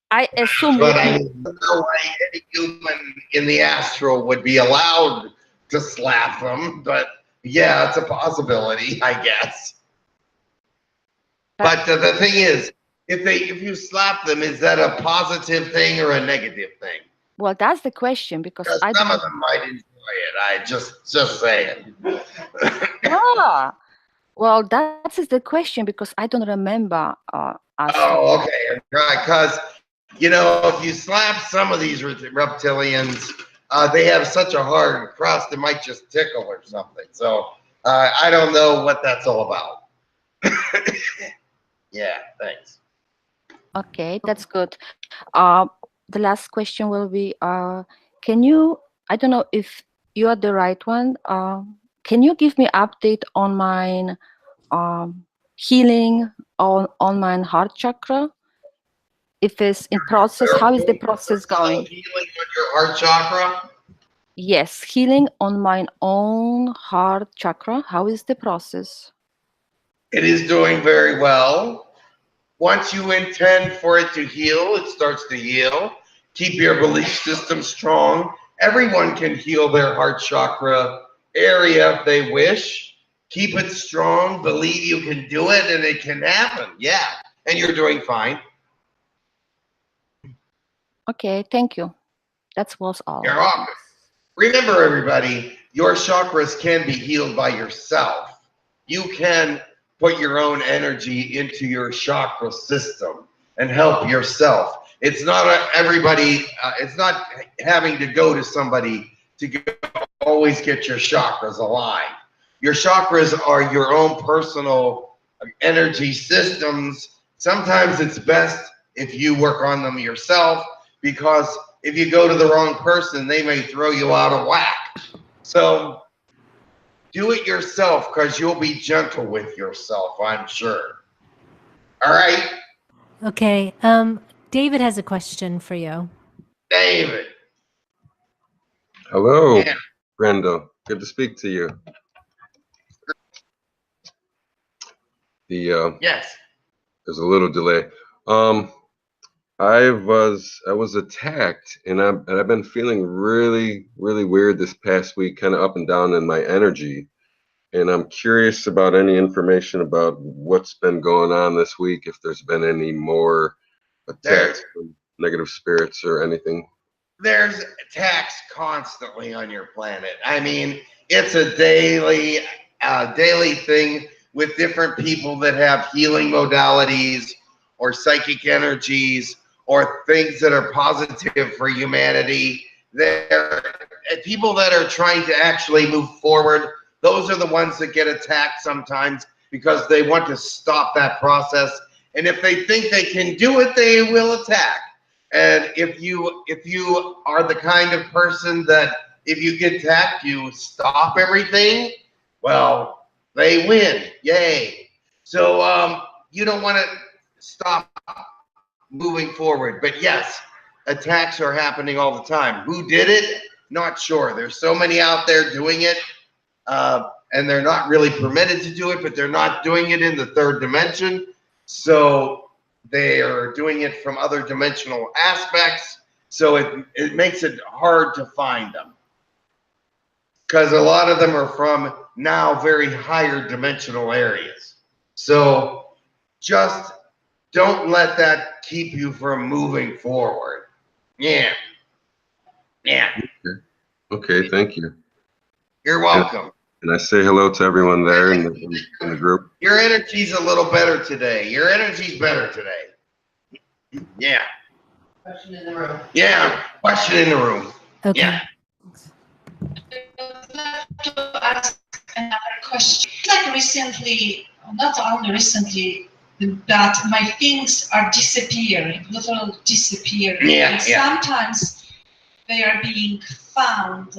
I assume. But I don't know why any human in the astral would be allowed to slap them. But yeah, it's a possibility, I guess. But the thing is, if you slap them, is that a positive thing or a negative thing? Well, that's the question, because some of them might enjoy it. I just saying. Well, that is the question, because I don't remember. Oh, okay, right. Because if you slap some of these reptilians, they have such a hard crust, it might just tickle or something. So I don't know what that's all about. Yeah, thanks. Okay, that's good. The last question will be, can you, I don't know if you are the right one, can you give me update on my healing on my heart chakra? If it's in process, how is the process going? Healing on your heart chakra? Yes, healing on my own heart chakra. How is the process? It is doing very well. Once you intend for it to heal, it starts to heal. Keep your belief system strong. Everyone can heal their heart chakra area if they wish. Keep it strong. Believe you can do it, and it can happen. Yeah, and you're doing fine. Okay, thank you. That was all. You're welcome. Remember, everybody, your chakras can be healed by yourself. You can put your own energy into your chakra system and help yourself. It's not everybody. It's not having to go to somebody to always get your chakras aligned. Your chakras are your own personal energy systems. Sometimes it's best if you work on them yourself, because if you go to the wrong person, they may throw you out of whack. So do it yourself, because you'll be gentle with yourself, I'm sure. All right? Okay. David has a question for you. David. Hello, Yeah. Grindal. Good to speak to you. Yes. There's a little delay. I was attacked, and I've been feeling really weird this past week, kind of up and down in my energy. And I'm curious about any information about what's been going on this week, if there's been any more attacks from negative spirits or anything. There's attacks constantly on your planet. I mean, it's a daily thing with different people that have healing modalities or psychic energies or things that are positive for humanity. They're people that are trying to actually move forward. Those are the ones that get attacked sometimes because they want to stop that process. And if they think they can do it, they will attack. And if you are the kind of person that if you get attacked, you stop everything, well, they win. Yay. So you don't want to stop moving forward. But yes, attacks are happening all the time. Who did it? Not sure. There's so many out there doing it. And they're not really permitted to do it, but they're not doing it in the third dimension. So they are doing it from other dimensional aspects. So it makes it hard to find them, because a lot of them are from now very higher dimensional areas. So just don't let that keep you from moving forward. Yeah. Yeah. Okay, thank you. You're welcome. And I say hello to everyone there in the group. Your energy's a little better today. Your energy's better today. Yeah. Question in the room. Yeah. Question in the room. Okay. Yeah. To ask another question. Like recently, not only recently, that my things are disappearing, literally disappearing. Yeah, And yeah. sometimes they are being found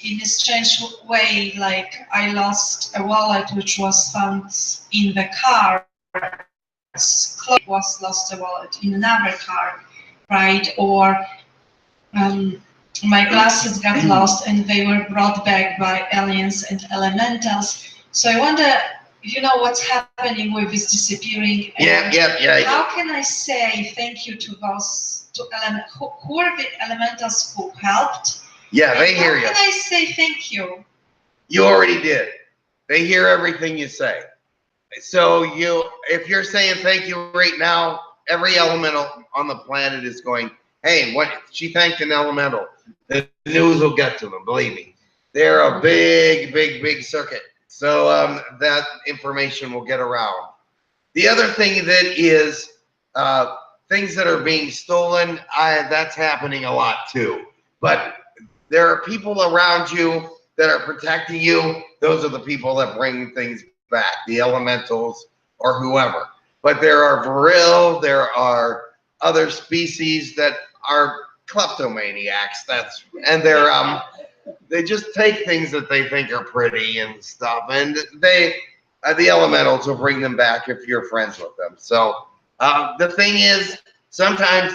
in a strange way. Like I lost a wallet which was found in the car. Was lost a wallet in another car, right? Or my glasses got lost and they were brought back by aliens and elementals. So I wonder if you know what's happening with this disappearing. Yeah. How can I say thank you to those who are the elementals who helped? Yeah, they hear you. How can I say thank you? You already did. They hear everything you say. So if you're saying thank you right now, every elemental on the planet is going, hey, what? She thanked an elemental. The news will get to them, believe me. They're a big circuit. So that information will get around. The other thing that is things that are being stolen, that's happening a lot too. But there are people around you that are protecting you. Those are the people that bring things back, the elementals or whoever. But there are other species that are kleptomaniacs. They just take things that they think are pretty and stuff, and the elementals will bring them back if you're friends with them. So the thing is, sometimes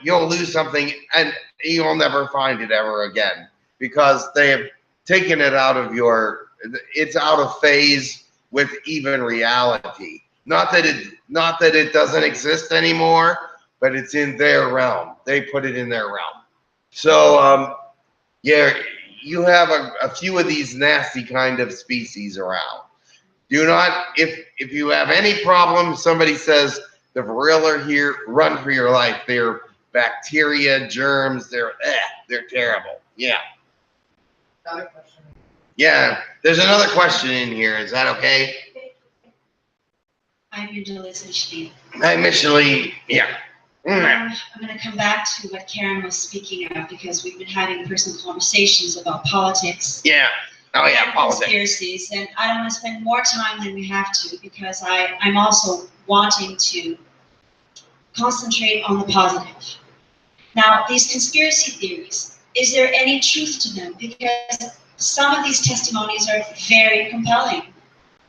you'll lose something and you'll never find it ever again, because they have taken it out of it's out of phase with even reality. Not that it doesn't exist anymore, but it's in their realm. They put it in their realm. So yeah, you have a few of these nasty kind of species around. Do not, if you have any problem, somebody says the real are here, run for your life. They're bacteria, germs, they're terrible. Yeah. Another question. Yeah, there's another question in here. Is that okay? Hi, Angela, it's Micheline. Hi, Micheline. Yeah. I'm going to come back to what Karen was speaking of, because we've been having personal conversations about politics. Yeah. Oh yeah, and politics. Conspiracies, and I don't want to spend more time than we have to, because I'm also wanting to concentrate on the positive. Now, these conspiracy theories, is there any truth to them? Because some of these testimonies are very compelling.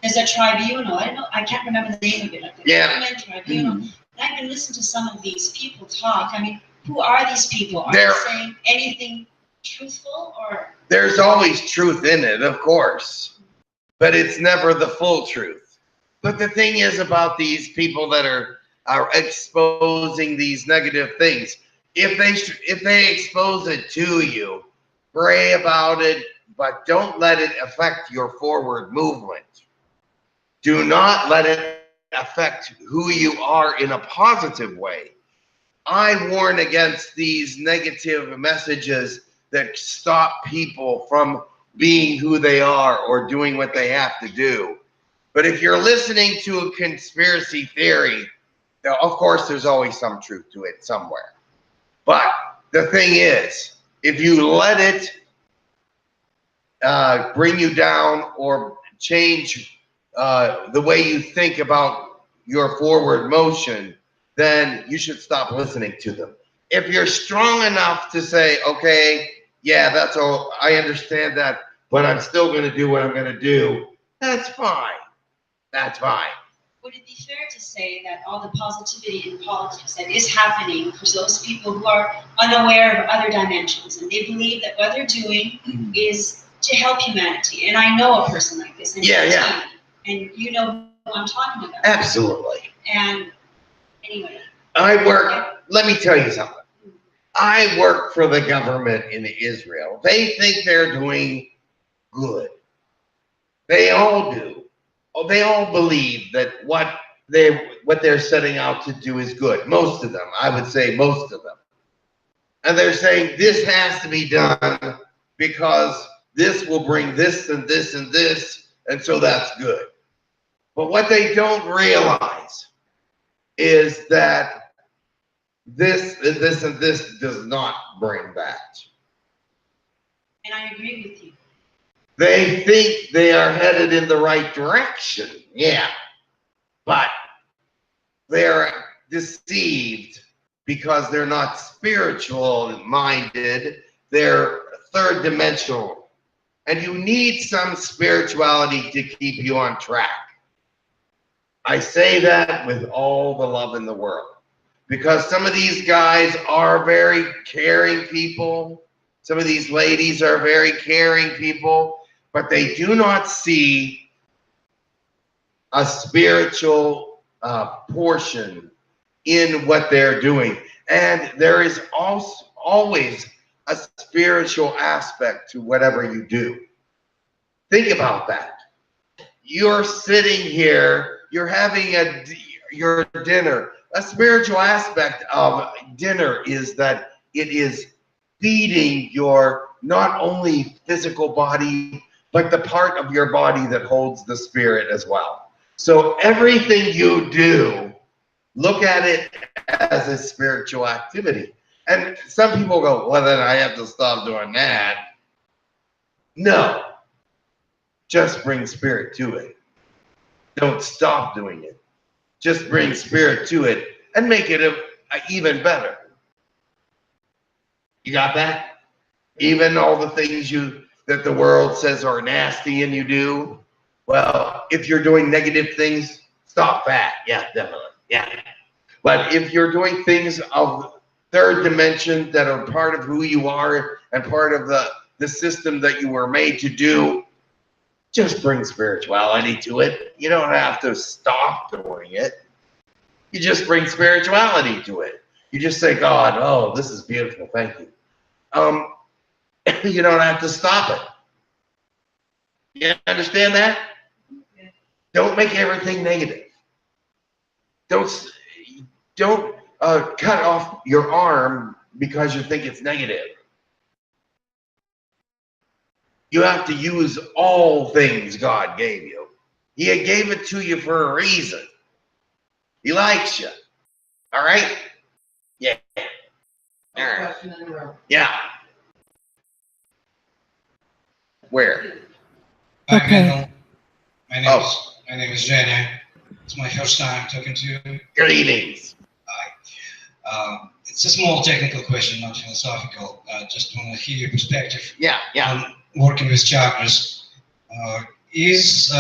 There's a tribunal. I can't remember the name of it. Yeah. Tribunal. And I've been listening to some of these people talk. I mean, who are these people? Are They're- they saying anything truthful, or? There's always truth in it, of course, but it's never the full truth. But the thing is about these people that are exposing these negative things, if they expose it to you, pray about it, but don't let it affect your forward movement. Do not let it affect who you are in a positive way. I warn against these negative messages that stop people from being who they are or doing what they have to do. But if you're listening to a conspiracy theory, of course there's always some truth to it somewhere. But the thing is, if you let it bring you down or change the way you think about your forward motion, then you should stop listening to them. If you're strong enough to say, okay, yeah, that's all, I understand that, but I'm still going to do what I'm going to do, that's fine. That's fine. Would it be fair to say that all the positivity in politics that is happening for those people who are unaware of other dimensions, and they believe that what they're doing is to help humanity? And I know a person like this. And Yeah. And you know who I'm talking about. Absolutely. And anyway. Let me tell you something. I work for the government in Israel. They think they're doing good. They all do. They all believe that what they're setting out to do is good. Most of them, I would say most of them. And they're saying this has to be done because this will bring this and this and this, and so that's good. But what they don't realize is that this and this and this does not bring that. And I agree with you. They think they are headed in the right direction, yeah, but they're deceived because they're not spiritual minded, they're third dimensional. And you need some spirituality to keep you on track. I say that with all the love in the world, because some of these guys are very caring people. Some of these ladies are very caring people, but they do not see a spiritual portion in what they're doing. And there is also always a spiritual aspect to whatever you do. Think about that. You're sitting here, you're having your dinner. A spiritual aspect of dinner is that it is feeding your not only physical body, but the part of your body that holds the spirit as well. So everything you do, look at it as a spiritual activity. And some people go, well, then I have to stop doing that. No, just bring spirit to it. Don't stop doing it. Just bring spirit to it and make it even better. You got that? Even all the things that the world says are nasty and you do, well, if you're doing negative things, stop that. Yeah, definitely. Yeah. But if you're doing things of third dimension that are part of who you are and part of the system that you were made to do, just bring spirituality to it. You don't have to stop doing it. You just bring spirituality to it. You just say, God, oh, this is beautiful, thank you. You don't have to stop it. You understand that? Don't make everything negative. Don't cut off your arm because you think it's negative. You have to use all things God gave you. He gave it to you for a reason. He likes you. All right? Yeah. Where? Hi, Okay. Grindal. My name is Yahyel. It's my first time talking to you. Greetings. Hi. It's a small technical question, not philosophical. Just want to hear your perspective. Yeah. On working with chakras. Is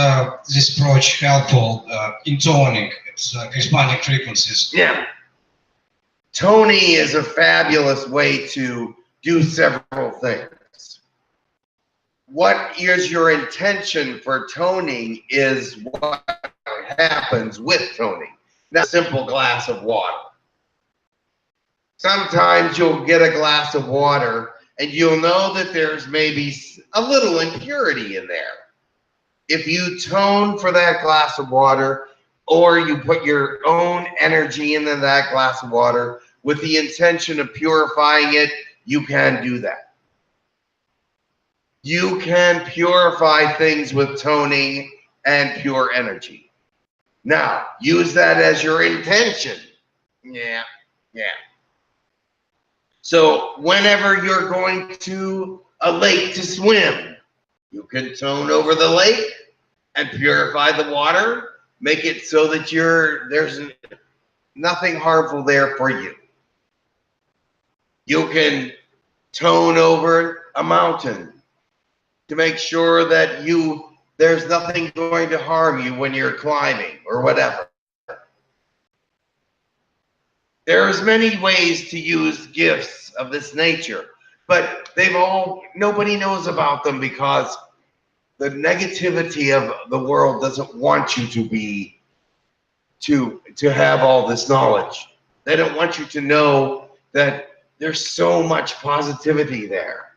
this approach helpful in toning its corresponding frequencies? Yeah. Toning is a fabulous way to do several things. What is your intention for toning is what happens with toning. Not a simple glass of water. Sometimes you'll get a glass of water and you'll know that there's maybe a little impurity in there. If you tone for that glass of water, or you put your own energy into that glass of water with the intention of purifying it, you can do that. You can purify things with toning and pure energy. Now, use that as your intention. Yeah. So whenever you're going to a lake to swim, you can tone over the lake and purify the water. Make it so that there's nothing harmful there for you. You can tone over a mountain to make sure that there's nothing going to harm you when you're climbing or whatever. There's many ways to use gifts of this nature, but nobody knows about them because the negativity of the world doesn't want you to have all this knowledge. They don't want you to know that there's so much positivity there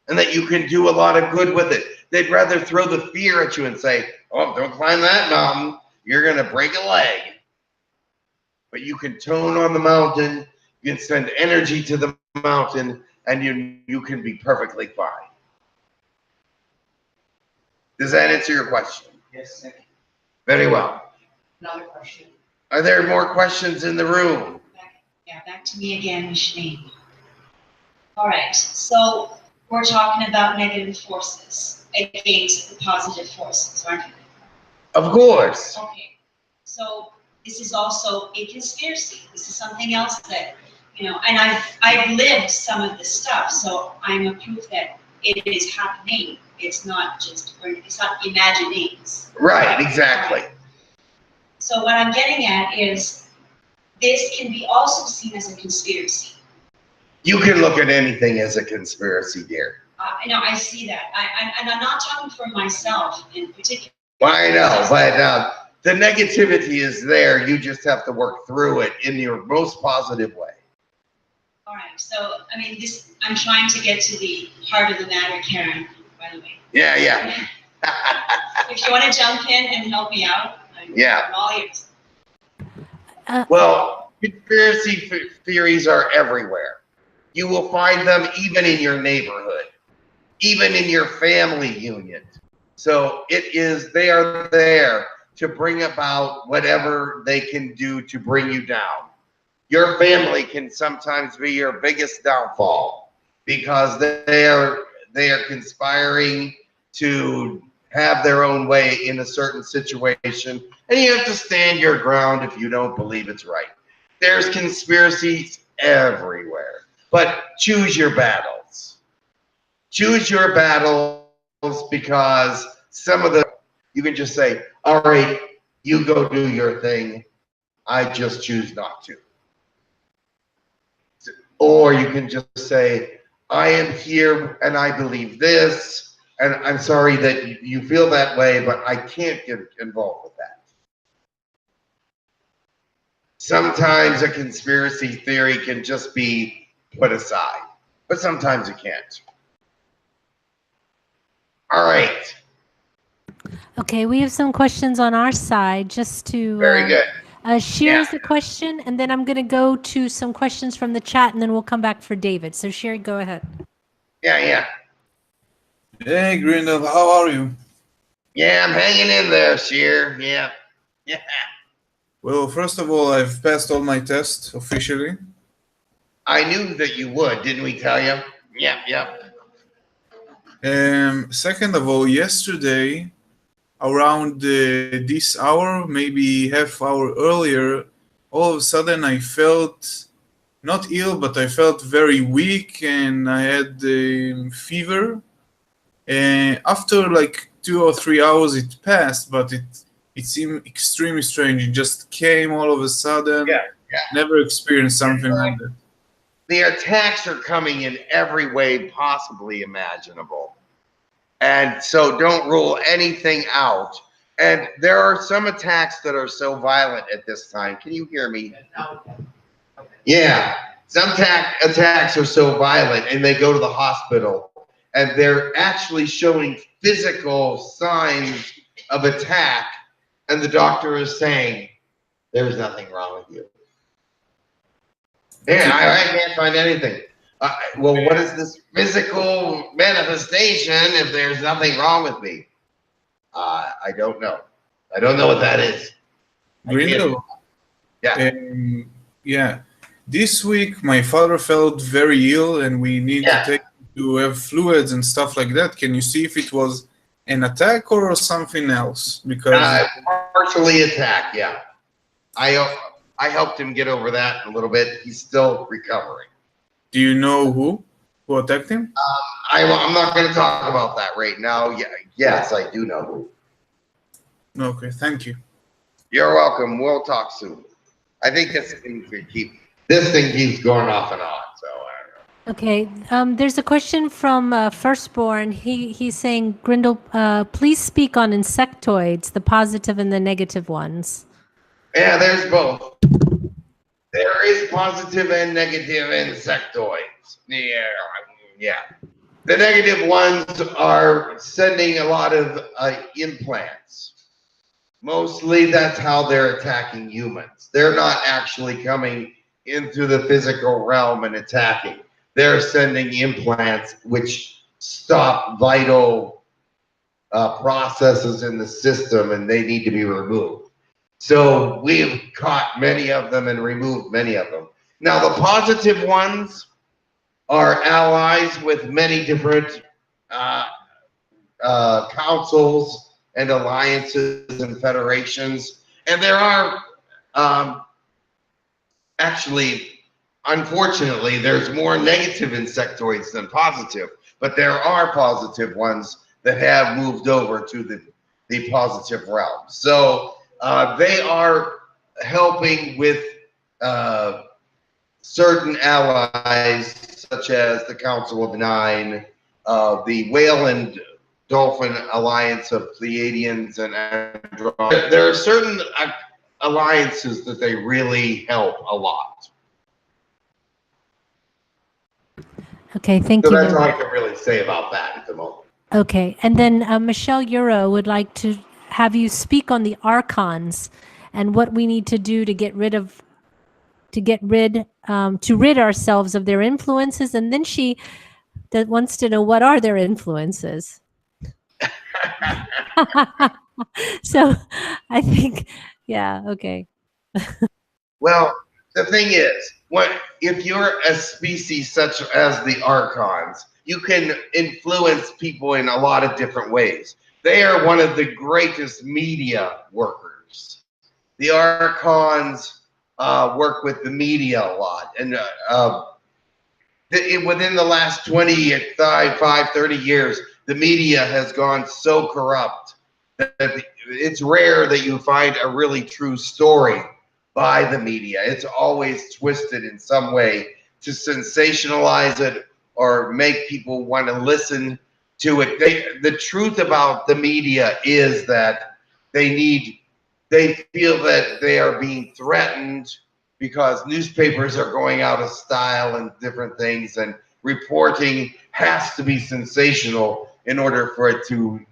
and that you can do a lot of good with it. They'd rather throw the fear at you and say, oh, don't climb that mountain. You're going to break a leg. But you can tone on the mountain, you can send energy to the mountain, and you can be perfectly fine. Does that answer your question? Yes, thank you. Very well. Another question. Are there more questions in the room? Back to me again, Shane. All right, so we're talking about negative forces against the positive forces, aren't we? Of course. Okay, so this is also a conspiracy. This is something else that, and I've lived some of this stuff, so I'm a proof that it is happening. It's not imaginings. Right, exactly. So what I'm getting at is this can be also seen as a conspiracy. You can look at anything as a conspiracy, dear. I see that. And I'm not talking for myself in particular. Well, I know, but the negativity is there. You just have to work through it in your most positive way. All right. So, I'm trying to get to the heart of the matter, Karen, by the way. Yeah. If you want to jump in and help me out, I'm all ears. Well, conspiracy theories are everywhere. You will find them even in your neighborhood, even in your family union. So they are there to bring about whatever they can do to bring you down. Your family can sometimes be your biggest downfall because they are conspiring to have their own way in a certain situation, and you have to stand your ground if you don't believe it's right. There's conspiracies everywhere, but choose your battles. Choose your battles because you can just say, all right, you go do your thing. I just choose not to. Or you can just say, I am here and I believe this, and I'm sorry that you feel that way, but I can't get involved with that. Sometimes a conspiracy theory can just be put aside, but sometimes it can't. All right. Okay, we have some questions on our side just to Very good. Share's the question, and then I'm going to go to some questions from the chat, and then we'll come back for David. So Sherry, go ahead. Yeah. Hey, Grindal, how are you? Yeah, I'm hanging in there, Sheer. Yeah. Well, first of all, I've passed all my tests officially. I knew that you would, didn't we tell you? Yep. Second of all, yesterday, around this hour, maybe half hour earlier, all of a sudden I felt not ill, but I felt very weak and I had fever. And after like 2 or 3 hours, it passed, but it seemed extremely strange. It just came all of a sudden. Yeah. Never experienced something like that. The attacks are coming in every way possibly imaginable. And so don't rule anything out. And there are some attacks that are so violent at this time. Can you hear me? Yeah. Some attacks are so violent and they go to the hospital and they're actually showing physical signs of attack. And the doctor is saying, there's nothing wrong with you. Yeah, I can't find anything. Well, what is this physical manifestation if there's nothing wrong with me? I don't know. I don't know what that is. Grindal. Yeah. Yeah. This week, my father felt very ill, and we need to have fluids and stuff like that. Can you see if it was an attack or something else? Because partially attack. Yeah. I helped him get over that a little bit. He's still recovering. Do you know who attacked him? I'm not going to talk about that right now. Yeah, yes, I do know who. Okay, thank you. You're welcome. We'll talk soon. I think this thing keeps going off and on. So I don't know. Okay. There's a question from Firstborn. He's saying, Grindal, please speak on insectoids, the positive and the negative ones. Yeah, there's both. There is positive and negative insectoids. Yeah. The negative ones are sending a lot of implants. Mostly that's how they're attacking humans. They're not actually coming into the physical realm and attacking. They're sending implants which stop vital processes in the system and they need to be removed. So we've caught many of them and removed many of them. Now the positive ones are allies with many different councils and alliances and federations. And there are actually, unfortunately, there's more negative insectoids than positive, but there are positive ones that have moved over to the positive realm. So they are helping with certain allies, such as the Council of Nine, the Whale and Dolphin Alliance of Pleiadians and Andromeda. There are certain alliances that they really help a lot. Okay, thank you. So that's all I can really say about that at the moment. Okay, and then Michelle Euro would like to have you speak on the archons and what we need to do to rid ourselves of their influences. And then she wants to know, what are their influences? So I think, yeah, okay. Well, the thing is, if you're a species such as the archons, you can influence people in a lot of different ways. They are one of the greatest media workers. The archons work with the media a lot. And within the last 30 years, the media has gone so corrupt that it's rare that you find a really true story by the media. It's always twisted in some way to sensationalize it or make people want to listen to it. The truth about the media is that they feel that they are being threatened because newspapers are going out of style and different things, and reporting has to be sensational in order for it to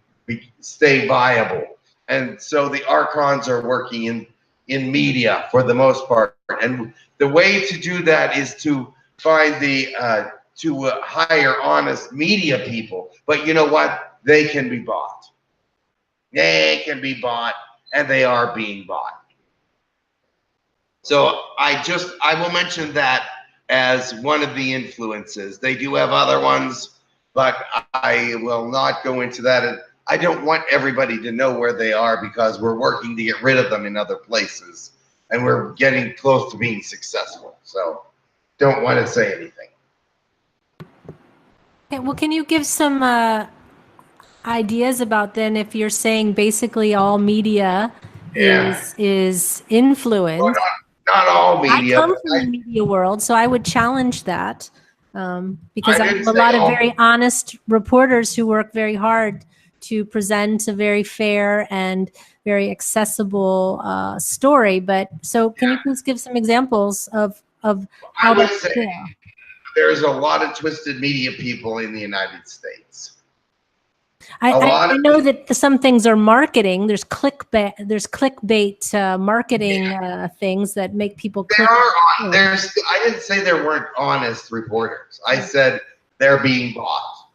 stay viable. And so the archons are working in media for the most part. And the way to do that is to find to hire honest media people. But you know what? They can be bought. They can be bought, and they are being bought. So I will mention that as one of the influences. They do have other ones, but I will not go into that. And I don't want everybody to know where they are because we're working to get rid of them in other places. And we're getting close to being successful. So don't want to say anything. Okay, well, can you give some ideas about then if you're saying basically all media is influenced? Well, not all media. I come from the media world, so I would challenge that because I have a lot of very honest reporters who work very hard to present a very fair and very accessible story. But so can you please give some examples of how that's fair? There's a lot of twisted media people in the United States. I know that some things are marketing. There's clickbait. There's clickbait marketing things that make people click. I didn't say there weren't honest reporters. I said they're being bought.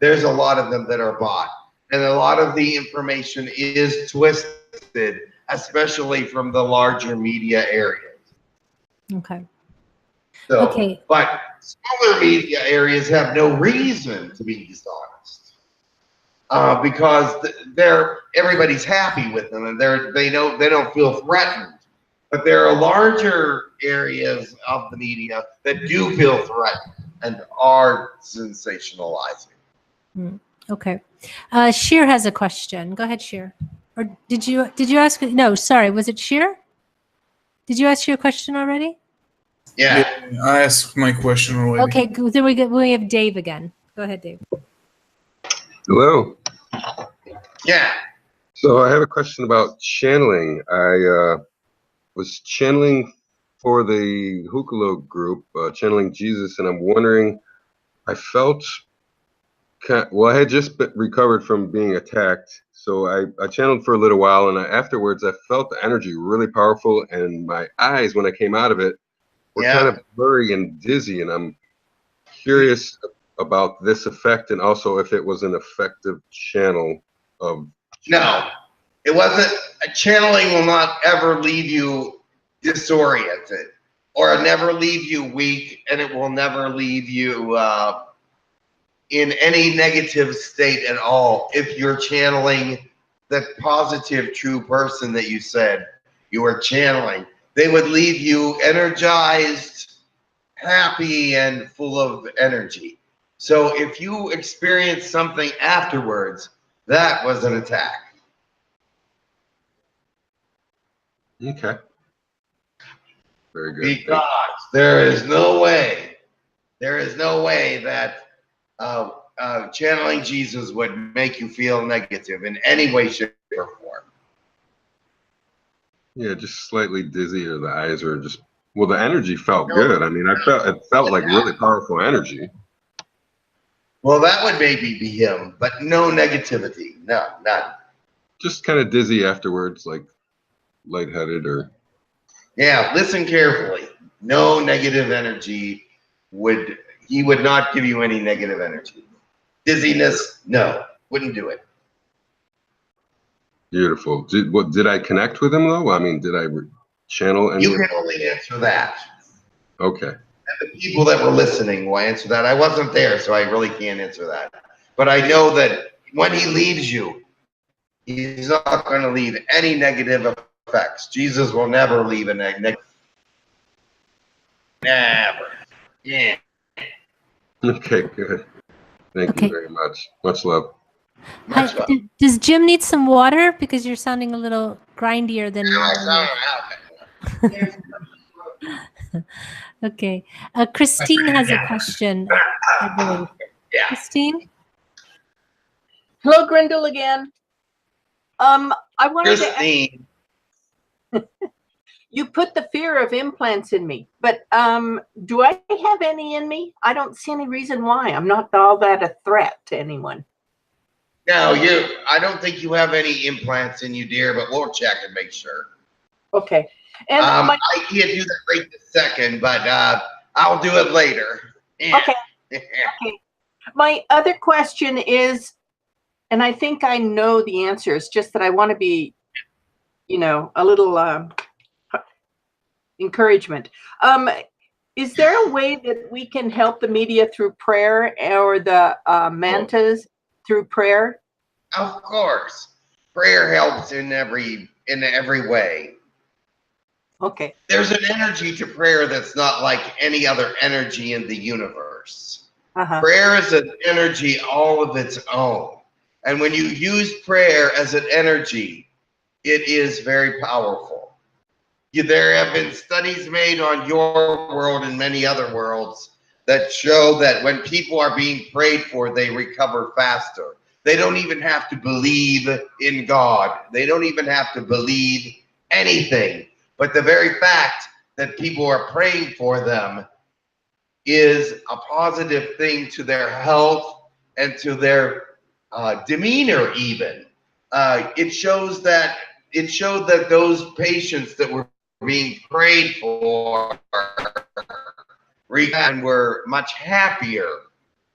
There's a lot of them that are bought, and a lot of the information is twisted, especially from the larger media areas. Okay. So, okay. But smaller media areas have no reason to be dishonest because everybody's happy with them, and they don't feel threatened. But there are larger areas of the media that do feel threatened and are sensationalizing. Okay. Sheer has a question. Go ahead, Sheer. Or did you ask? No, sorry. Was it Sheer? Did you ask your question already? Yeah. I asked my question already. Okay, then we have Dave again. Go ahead, Dave. Hello. Yeah. So I have a question about channeling. I was channeling for the Hucolo group, channeling Jesus, and I'm wondering, I felt, well, I had just recovered from being attacked, so I channeled for a little while, and afterwards I felt the energy really powerful, and my eyes, when I came out of it, were kind of blurry and dizzy, and I'm curious about this effect, and also if it was an effective channel of... No, it wasn't. Channeling will not ever leave you disoriented, or never leave you weak, and it will never leave you in any negative state at all. If you're channeling that positive, true person that you said you were channeling, they would leave you energized, happy, and full of energy. So if you experience something afterwards, that was an attack. Okay. Very good. Because there is no way that channeling Jesus would make you feel negative in any way, shape, or form. Yeah, just slightly dizzy, or the eyes are just, well, the energy felt good. I mean, it felt like really powerful energy. Well, that would maybe be him, but no negativity. No, none. Just kind of dizzy afterwards, like lightheaded or... Yeah, listen carefully. No negative energy. He would not give you any negative energy. Dizziness, no, wouldn't do it. Beautiful. Did I connect with him though? I mean, did I channel any? You can only answer that. Okay. And the people that were listening will answer that. I wasn't there, so I really can't answer that. But I know that when he leaves you, he's not going to leave any negative effects. Jesus will never leave a negative. Never. Yeah. Okay, good. Thank you very much. Much love. Hi, does Jim need some water? Because you're sounding a little grindier than Okay. Christine has a question, I believe. Yeah. Christine? Hello, Grindal again. I wanted Christine. to ask, you put the fear of implants in me, but do I have any in me? I don't see any reason why. I'm not all that a threat to anyone. No, I don't think you have any implants in you, dear, but we'll check and make sure. Okay. And I can't do that right this second, but I'll do it later. Yeah. Okay. Okay. My other question is, and I think I know the answer, it's just that I want to be, a little encouragement. Is there a way that we can help the media through prayer or the mantas through prayer? Of course. Prayer helps in every way. Okay. There's an energy to prayer that's not like any other energy in the universe. Prayer is an energy all of its own. And when you use prayer as an energy, it is very powerful. There have been studies made on your world and many other worlds that show that when people are being prayed for, they recover faster. They don't even have to believe in God. They don't even have to believe anything. But the very fact that people are praying for them is a positive thing to their health and to their demeanor even. It showed that those patients that were being prayed for and were much happier,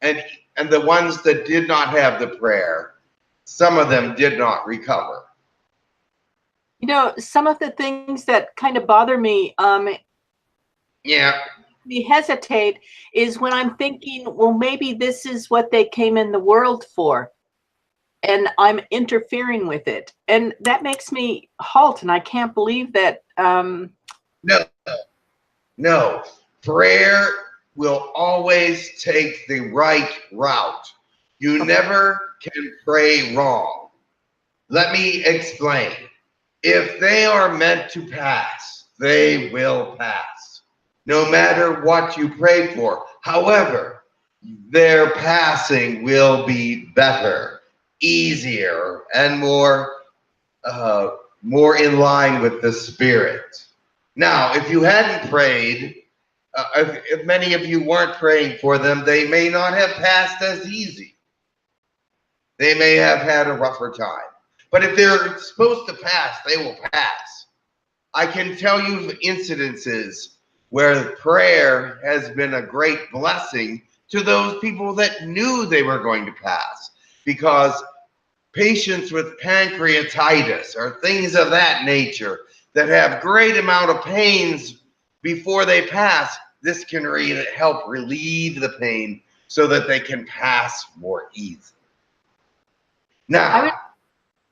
and the ones that did not have the prayer, some of them did not recover. You know, some of the things that kind of bother me, me hesitate, is when I'm thinking, well, maybe this is what they came in the world for, and I'm interfering with it, and that makes me halt, and I can't believe that. No, prayer will always take the right route. You never can pray wrong. Let me explain. If they are meant to pass, they will pass, no matter what you pray for. However, their passing will be better, easier, and more in line with the spirit. Now, if you hadn't prayed, if many of you weren't praying for them, they may not have passed as easy. They may have had a rougher time. But if they're supposed to pass, they will pass. I can tell you of incidences where prayer has been a great blessing to those people that knew they were going to pass, because patients with pancreatitis or things of that nature that have great amount of pains before they pass, this can really help relieve the pain so that they can pass more easily. Now,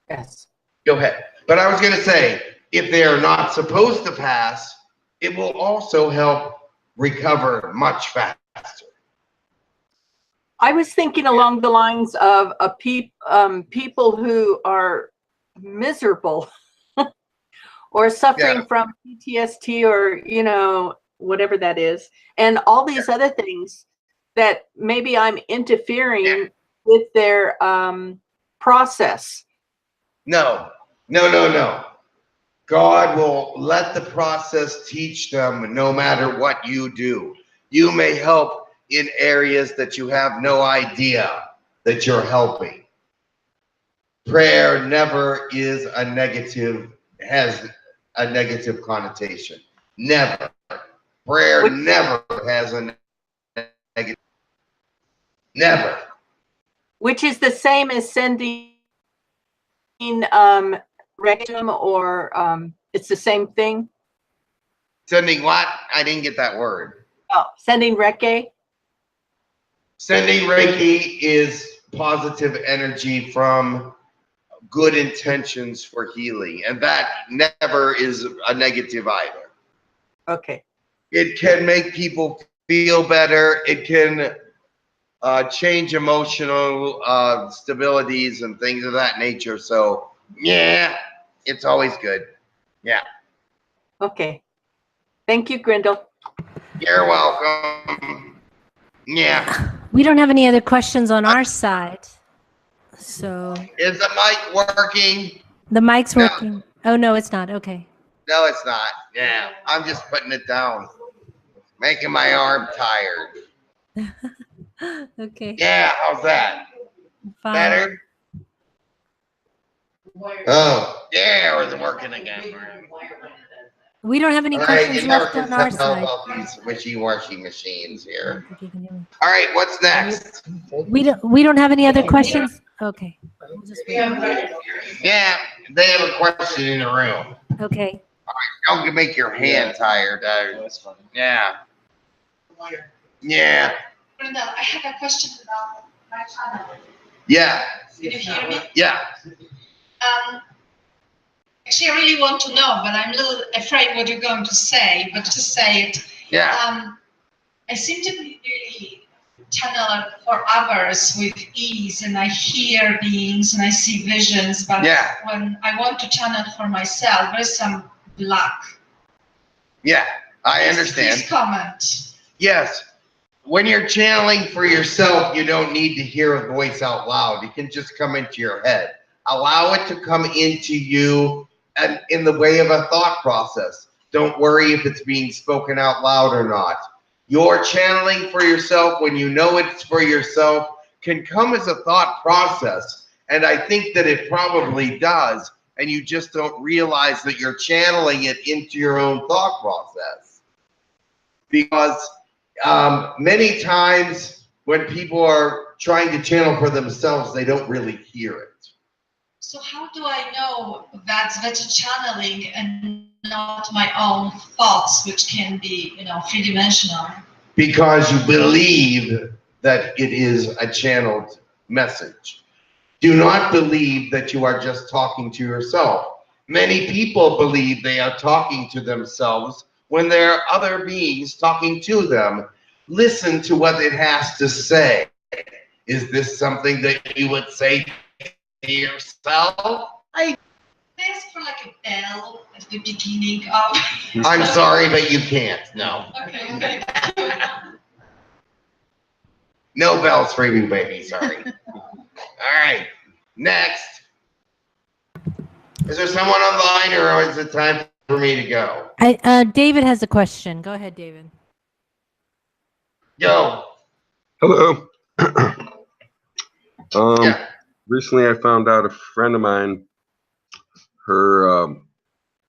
yes, go ahead. But I was going to say, if they are not supposed to pass, it will also help recover much faster. I was thinking along the lines of people who are miserable or suffering from PTSD or, you know, whatever that is, and all these other things that maybe I'm interfering with their process. No. God will let the process teach them no matter what you do. You may help in areas that you have no idea that you're helping. Prayer never is a negative, has a negative connotation. Never. Prayer never has a negative. Never. Which is the same as sending rectum, or it's the same thing? Sending what? I didn't get that word. Oh, sending Reiki? Sending Reiki is positive energy from good intentions for healing, and that never is a negative either. Okay. It can make people feel better. It can change emotional stabilities and things of that nature. So, yeah, it's always good. Yeah. Okay. Thank you, Grindal. You're welcome. Yeah. We don't have any other questions on our side. So. Is the mic working? The mic's working. Oh, no, it's not. Okay. No, it's not. Yeah. I'm just putting it down. Making my arm tired. Okay. Yeah, how's that? Fine. Better? Oh, yeah, it was working again. We don't have any All right, questions you never left can on our tell side. about these wishy-washy machines here. All right, what's next? We don't have any other questions. Okay. We'll just wait. Yeah, they have a question in the room. Okay. All right, don't make your hand tired. Yeah. Yeah. Grindal, I have a question about my channel. Yeah. Can you hear me? Yeah. Actually, I really want to know, but I'm a little afraid what you're going to say. But to say it, Yeah. I seem to be really channel for others with ease, and I hear beings and I see visions. But when I want to channel for myself, there's some block. Yeah, I understand. Please comment. Yes. When you're channeling for yourself, you don't need to hear a voice out loud. It can just come into your head. Allow it to come into you and in the way of a thought process. Don't worry if it's being spoken out loud or not. Your channeling for yourself, when you know it's for yourself, can come as a thought process. And I think that it probably does. And you just don't realize that you're channeling it into your own thought process. Because many times when people are trying to channel for themselves, they don't really hear it. So how do I know that's a channeling and not my own thoughts, which can be, three-dimensional? Because you believe that it is a channeled message. Do not believe that you are just talking to yourself. Many people believe they are talking to themselves when there are other beings talking to them. Listen to what it has to say. Is this something that you would say to yourself? I ask for like a bell at the beginning of... I'm sorry, but you can't. No. Okay. No bells for you, baby. Sorry. All right. Next. Is there someone online, or is it time for me to go? David has a question. Go ahead, David. Yo. Hello. Recently I found out a friend of mine, her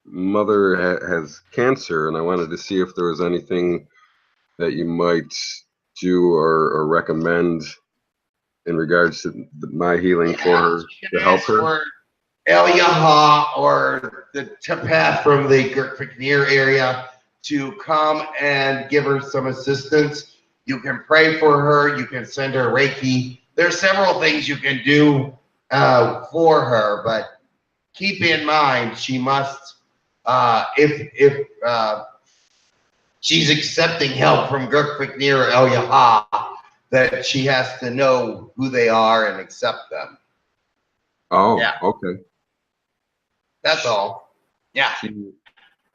mother has cancer, and I wanted to see if there was anything that you might do or recommend in regards to my healing for her, to help her. Or 𝗖𝗢𝗓𝗓 or the telepathy from the Girk Fitneer area to come and give her some assistance. You can pray for her. You can send her Reiki. There's several things you can do for her, but keep in mind she must, if she's accepting help from Girk Fitneer or 𝗖𝗢𝗓𝗓, that she has to know who they are and accept them. Oh, yeah. Okay. That's all. Yeah.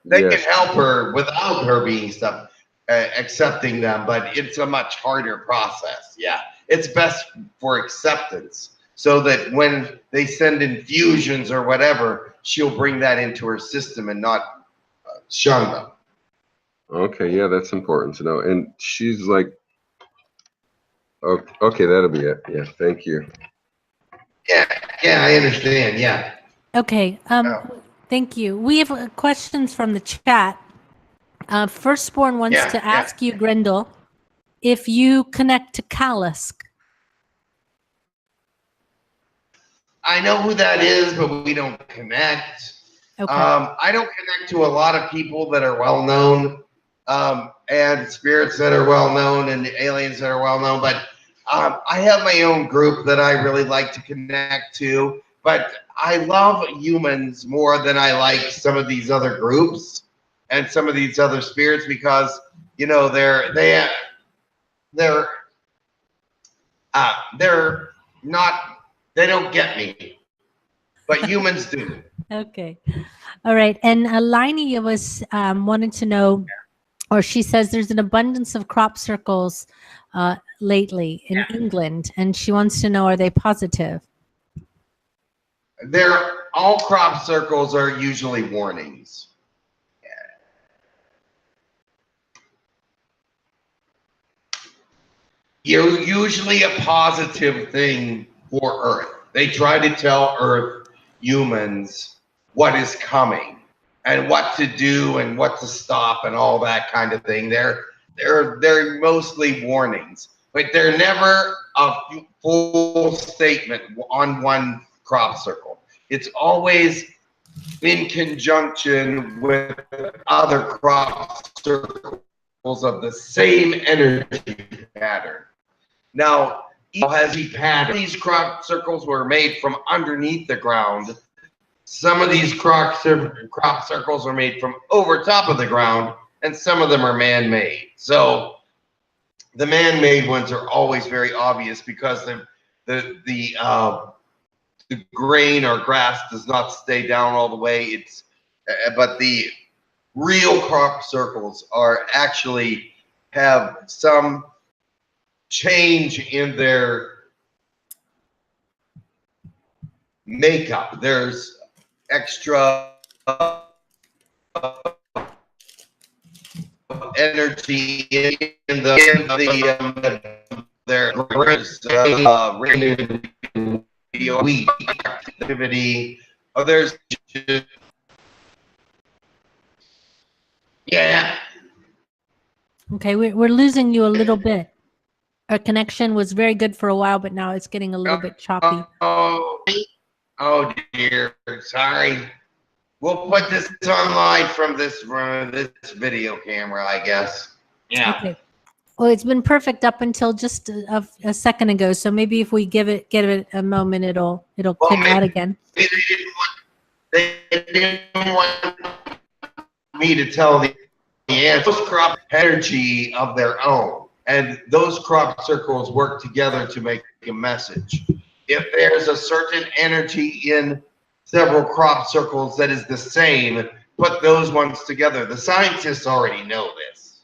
They can help her without her being accepting them, but it's a much harder process. Yeah. It's best for acceptance so that when they send infusions or whatever, she'll bring that into her system and not shun them. Okay. Yeah, that's important to know. And she's like, okay, that'll be it. Yeah. Thank you. Yeah. I understand. Yeah. Okay. Thank you. We have questions from the chat. Firstborn wants to ask you, Grindal, if you connect to Kalisk. I know who that is, but we don't connect. Okay. I don't connect to a lot of people that are well known, and spirits that are well known, and aliens that are well known. But I have my own group that I really like to connect to. But I love humans more than I like some of these other groups and some of these other spirits because they're not. They don't get me, but humans do. Okay. All right. And Laini was wanting to know, or she says there's an abundance of crop circles lately in England, and she wants to know, are they positive? All crop circles are usually warnings. You're usually a positive thing for Earth. They try to tell Earth humans what is coming and what to do and what to stop and all that kind of thing. They're mostly warnings, but they're never a full statement on one crop circle. It's always in conjunction with other crop circles of the same energy pattern. Now, has he pattern? These crop circles were made from underneath the ground. Some of these crop circles are made from over top of the ground, and some of them are man-made. So the man-made ones are always very obvious because the grain or grass does not stay down all the way. But the real crop circles are actually have some change in their makeup. There's extra energy in their wheat activity. Oh, there's yeah. Okay, we're losing you a little bit. Our connection was very good for a while, but now it's getting a little bit choppy. Oh dear, sorry. We'll put this online from this video camera, I guess. Yeah. Okay. Well, it's been perfect up until just a second ago. So maybe if we give it a moment, it'll clear out again. They didn't want me to tell the answer. Those crop energy of their own, and those crop circles work together to make a message. If there's a certain energy in several crop circles that is the same, put those ones together. The scientists already know this.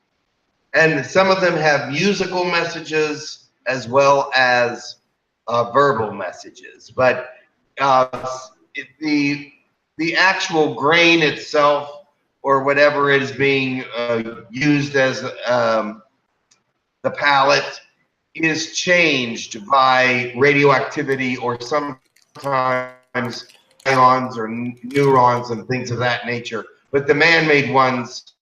And some of them have musical messages as well as verbal messages. But the actual grain itself, or whatever is being used as the palette, is changed by radioactivity or sometimes ions or neurons and things of that nature. But the man-made ones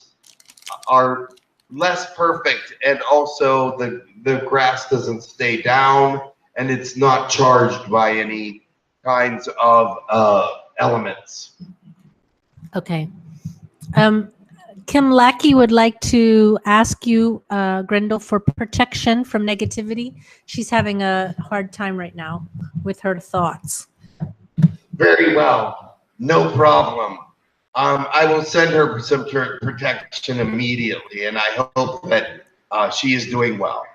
are less perfect, and also the grass doesn't stay down, and it's not charged by any kinds of elements. Okay. Kim Lackey would like to ask you, Grindal, for protection from negativity. She's having a hard time right now with her thoughts. Very well. No problem. I will send her some protection immediately, and I hope that she is doing well.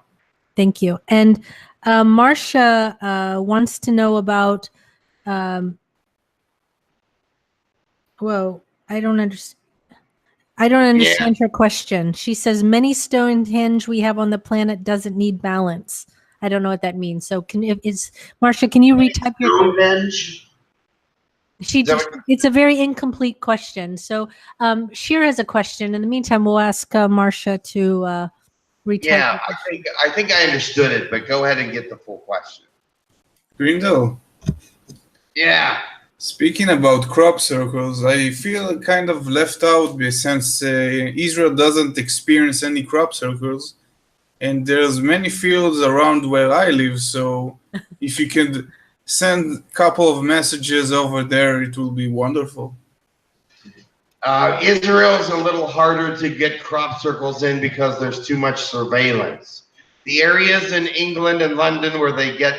Thank you. And Marcia wants to know about, whoa, I don't understand her question. She says, many Stonehenge we have on the planet doesn't need balance. I don't know what that means. So Marcia, can you retype your Stonehenge? It's a very incomplete question. So Sheer has a question. In the meantime, we'll ask Marcia to retype. Yeah, I think I understood it, but go ahead and get the full question. Grindal. Yeah. Speaking about crop circles, I feel kind of left out since Israel doesn't experience any crop circles, and there's many fields around where I live. So if you could send a couple of messages over there, it will be wonderful. Israel's a little harder to get crop circles in because there's too much surveillance. The areas in England and London where they get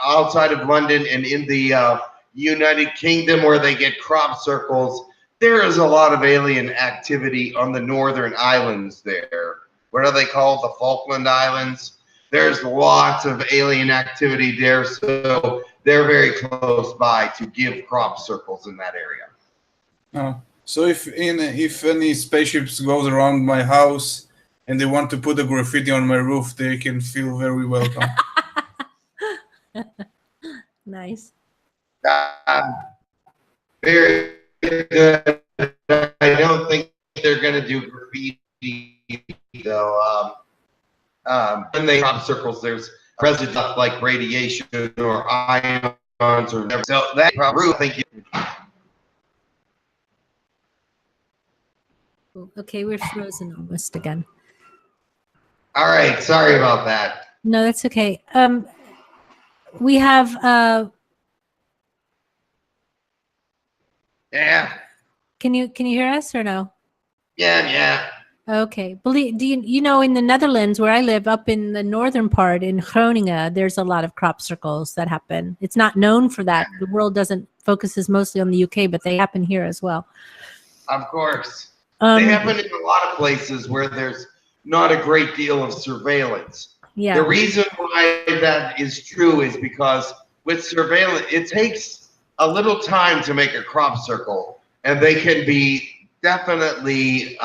outside of London and in the United Kingdom where they get crop circles, there is a lot of alien activity on the northern islands there. What are they called? The Falkland Islands. There's lots of alien activity there, so they're very close by to give crop circles in that area. So if any spaceships goes around my house and they want to put a graffiti on my roof, they can feel very welcome. Nice. Very good. I don't think they're going to do graffiti, though. When they crop circles, there's residue like radiation or ions or whatever. So that probably, I think. Okay, we're frozen almost again. All right, sorry about that. No, that's okay. We have. Yeah. Can you hear us or no? Yeah. Okay. Do you know, in the Netherlands where I live, up in the northern part in Groningen, there's a lot of crop circles that happen. It's not known for that. The world doesn't focuses mostly on the UK, but they happen here as well. Of course. They happen in a lot of places where there's not a great deal of surveillance. Yeah. The reason why that is true is because with surveillance, it takes a little time to make a crop circle, and they can be definitely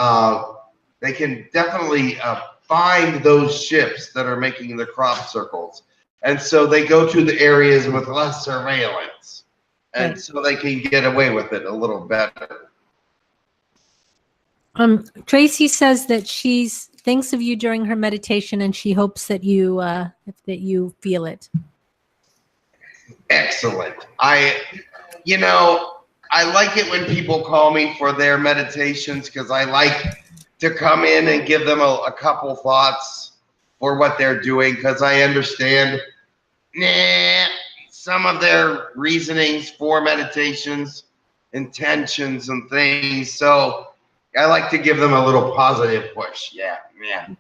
find those ships that are making the crop circles, and so they go to the areas with less surveillance, and so they can get away with it a little better. Tracy says that she thinks of you during her meditation, and she hopes that you feel it. Excellent. I like it when people call me for their meditations, because I like to come in and give them a couple thoughts for what they're doing, because I understand some of their reasonings for meditations, intentions, and things. So I like to give them a little positive push. Yeah.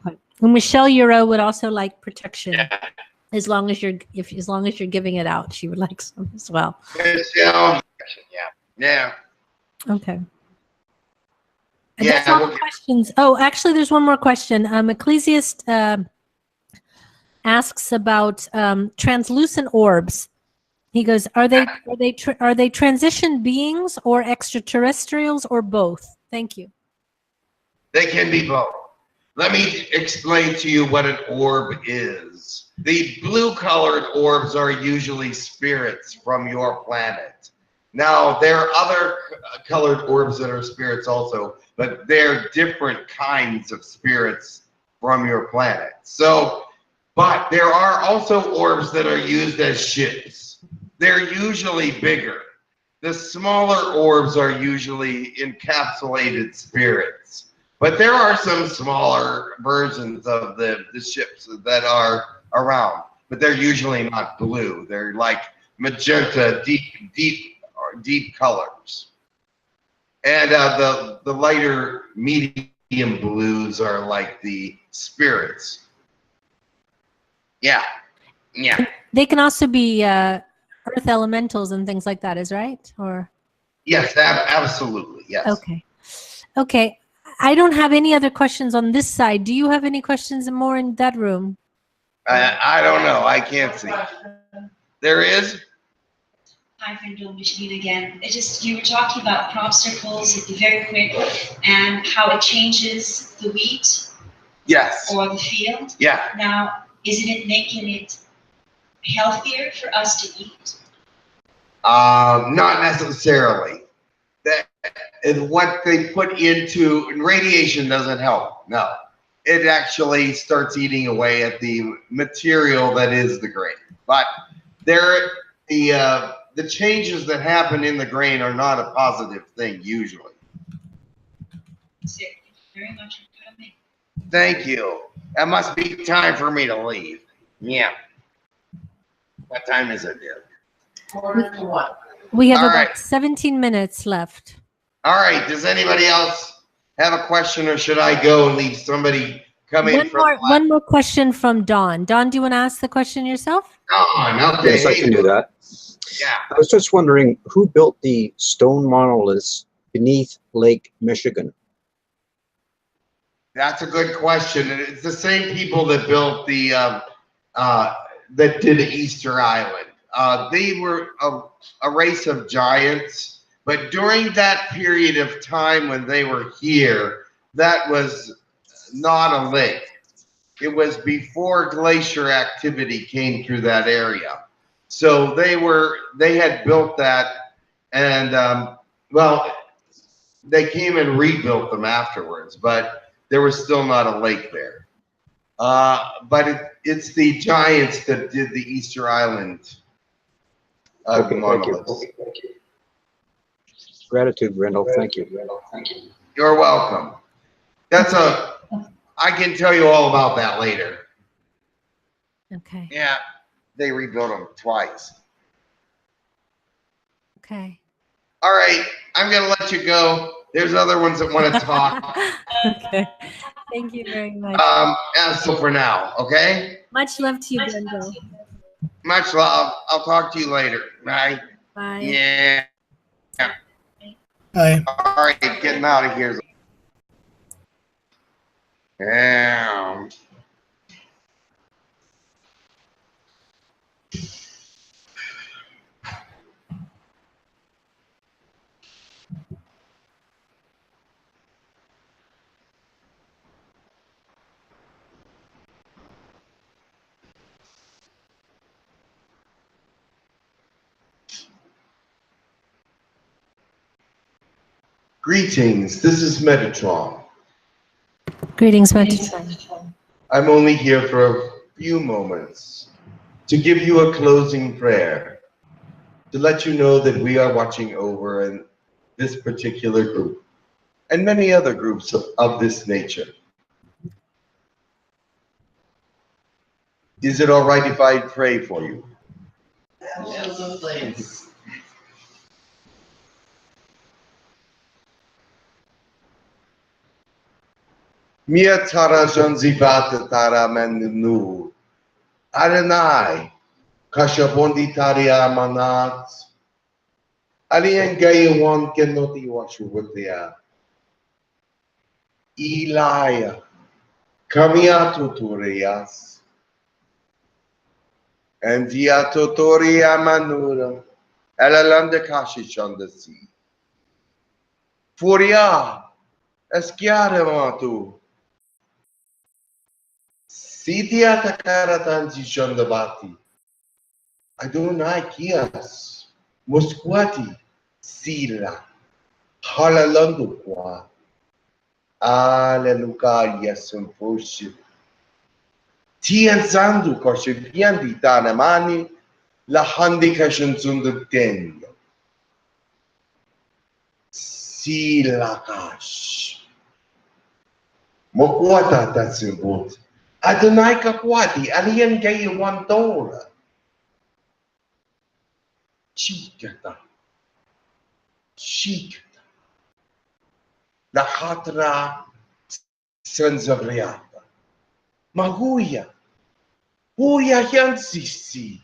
Okay. And Michelle Euro would also like protection. Yeah. As long as you're giving it out, she would like some as well. Yeah. Okay. That's all the questions. Oh, actually, there's one more question. Ecclesiast asks about translucent orbs. He goes, are they transition beings or extraterrestrials or both? Thank you. They can be both. Let me explain to you what an orb is. The blue-colored orbs are usually spirits from your planet. Now, there are other colored orbs that are spirits also, but they're different kinds of spirits from your planet. So, but there are also orbs that are used as ships. They're usually bigger. The smaller orbs are usually encapsulated spirits. But there are some smaller versions of the ships that are around, but they're usually not blue. They're like magenta, deep colors. And the lighter medium blues are like the spirits. Yeah. They can also be earth elementals and things like that, is right? Or yes, absolutely, yes. Okay. I don't have any other questions on this side. Do you have any questions more in that room? I don't know. I can't see. There is? Hi, Grindal Machine again. You were talking about crop circles very quick and how it changes the wheat. Yes. Or the field. Yeah. Now, isn't it making it healthier for us to eat? Not necessarily. And what they put into radiation doesn't help. No, it actually starts eating away at the material that is the grain. But the changes that happen in the grain are not a positive thing usually. Thank you very much for coming. Thank you. That must be time for me to leave. Yeah. What time is it, dear? 4:01. We have about 17 minutes left. All right. Does anybody else have a question, or should I go and leave somebody come in? One more question from Dawn. Dawn, do you want to ask the question yourself? Dawn, okay. Yes, I can do that. Yeah. I was just wondering, who built the stone monoliths beneath Lake Michigan? That's a good question. And it's the same people that built that did Easter Island. They were a race of giants. But during that period of time when they were here, that was not a lake. It was before glacier activity came through that area. So they had built that, and they came and rebuilt them afterwards, but there was still not a lake there. But it's the giants that did the Easter Island monoliths. Thank you. Gratitude, Grindal. Thank you. You're welcome. I can tell you all about that later. Okay. Yeah, they rebuilt them twice. Okay. All right, I'm gonna let you go. There's other ones that want to talk. Okay. Thank you very much. And so for now, okay? Much love to you, Brenda. Much love. I'll talk to you later, right? Bye. Yeah. Bye. All right, getting out of here. Yeah. Greetings, this is Metatron. Greetings, Metatron. I'm only here for a few moments to give you a closing prayer, to let you know that we are watching over in this particular group and many other groups of this nature. Is it all right if I pray for you? Absolutely. Mia tara janzivata tara mennu. Adonai, kashabondi taria manat. Alien gayawan kenoti washuvatia. Elia, kamiatu turias. And diatotoria manura. Elalanda kashish on the sea. Furia, eschiarematu. Sitia takaratan zishondabati. Adonai kias. Musquati. Sila. Halalandu kwa. Aleluya yesum fushi. Tienzandu koshipiandi tanamani. La handi kashanzundu tendo. Sila kash. Mokwata tatsimbut. Adonai kakwati, alien gay one dollar. Chikata. Chikata. La hatra sons of Riata. Mahuya. Huya yansisi.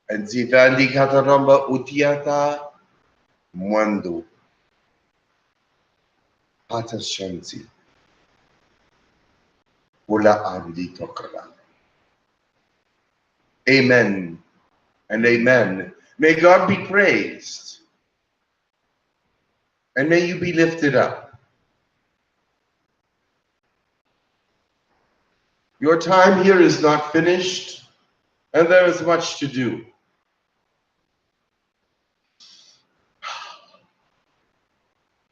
And zivandi kataramba utiata. Mwando. Hata shanzi. Ula andi tokala. Amen and amen. May God be praised. And may you be lifted up. Your time here is not finished, and there is much to do.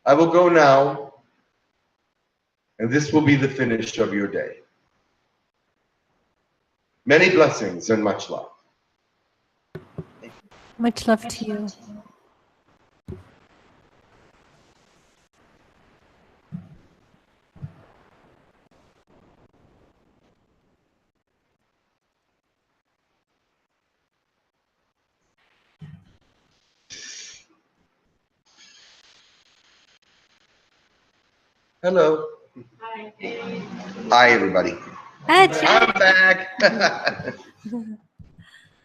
I will go now, and this will be the finish of your day. Many blessings and much love. Much love to you. Hello. Hi. Hi, everybody. Hi, I'm back.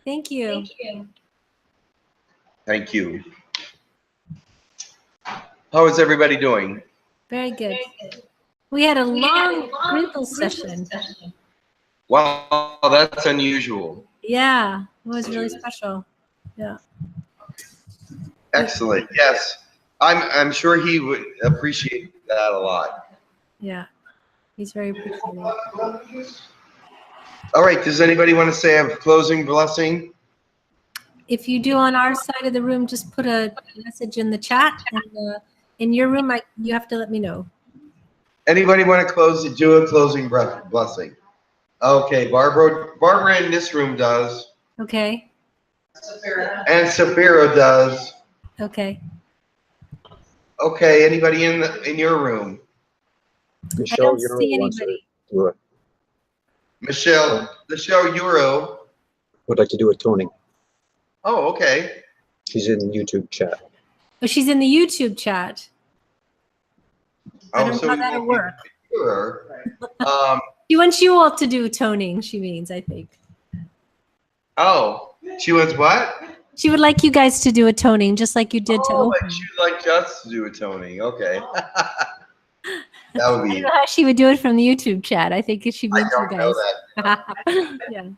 Thank you. Thank you. Thank you. How is everybody doing? Very good. We had a long Grindal session. Wow, that's unusual. Yeah, it was really special. Yeah. Excellent. Yes, I'm sure he would appreciate that a lot. Yeah, he's very appreciative. All right. Does anybody want to say a closing blessing? If you do on our side of the room, just put a message in the chat, and in your room, you have to let me know. Anybody want to do a closing blessing? Okay, Barbara in this room does. Okay. And Sapphira does. Okay. Okay, anybody in your room? I don't see anybody. Michelle Euro would like to do a toning. Oh, okay. She's in YouTube chat. Oh, she's in the YouTube chat. I don't know how we that'll won't be work. sure. She wants you all to do toning, she means, I think. Oh, she wants what? She would like you guys to do a toning, just like you did to Oh, open. but she'd like us to do a toning. Okay. That would I be. don't know how she would do it from the YouTube chat. I think she I means you don't know guys. that. Yeah.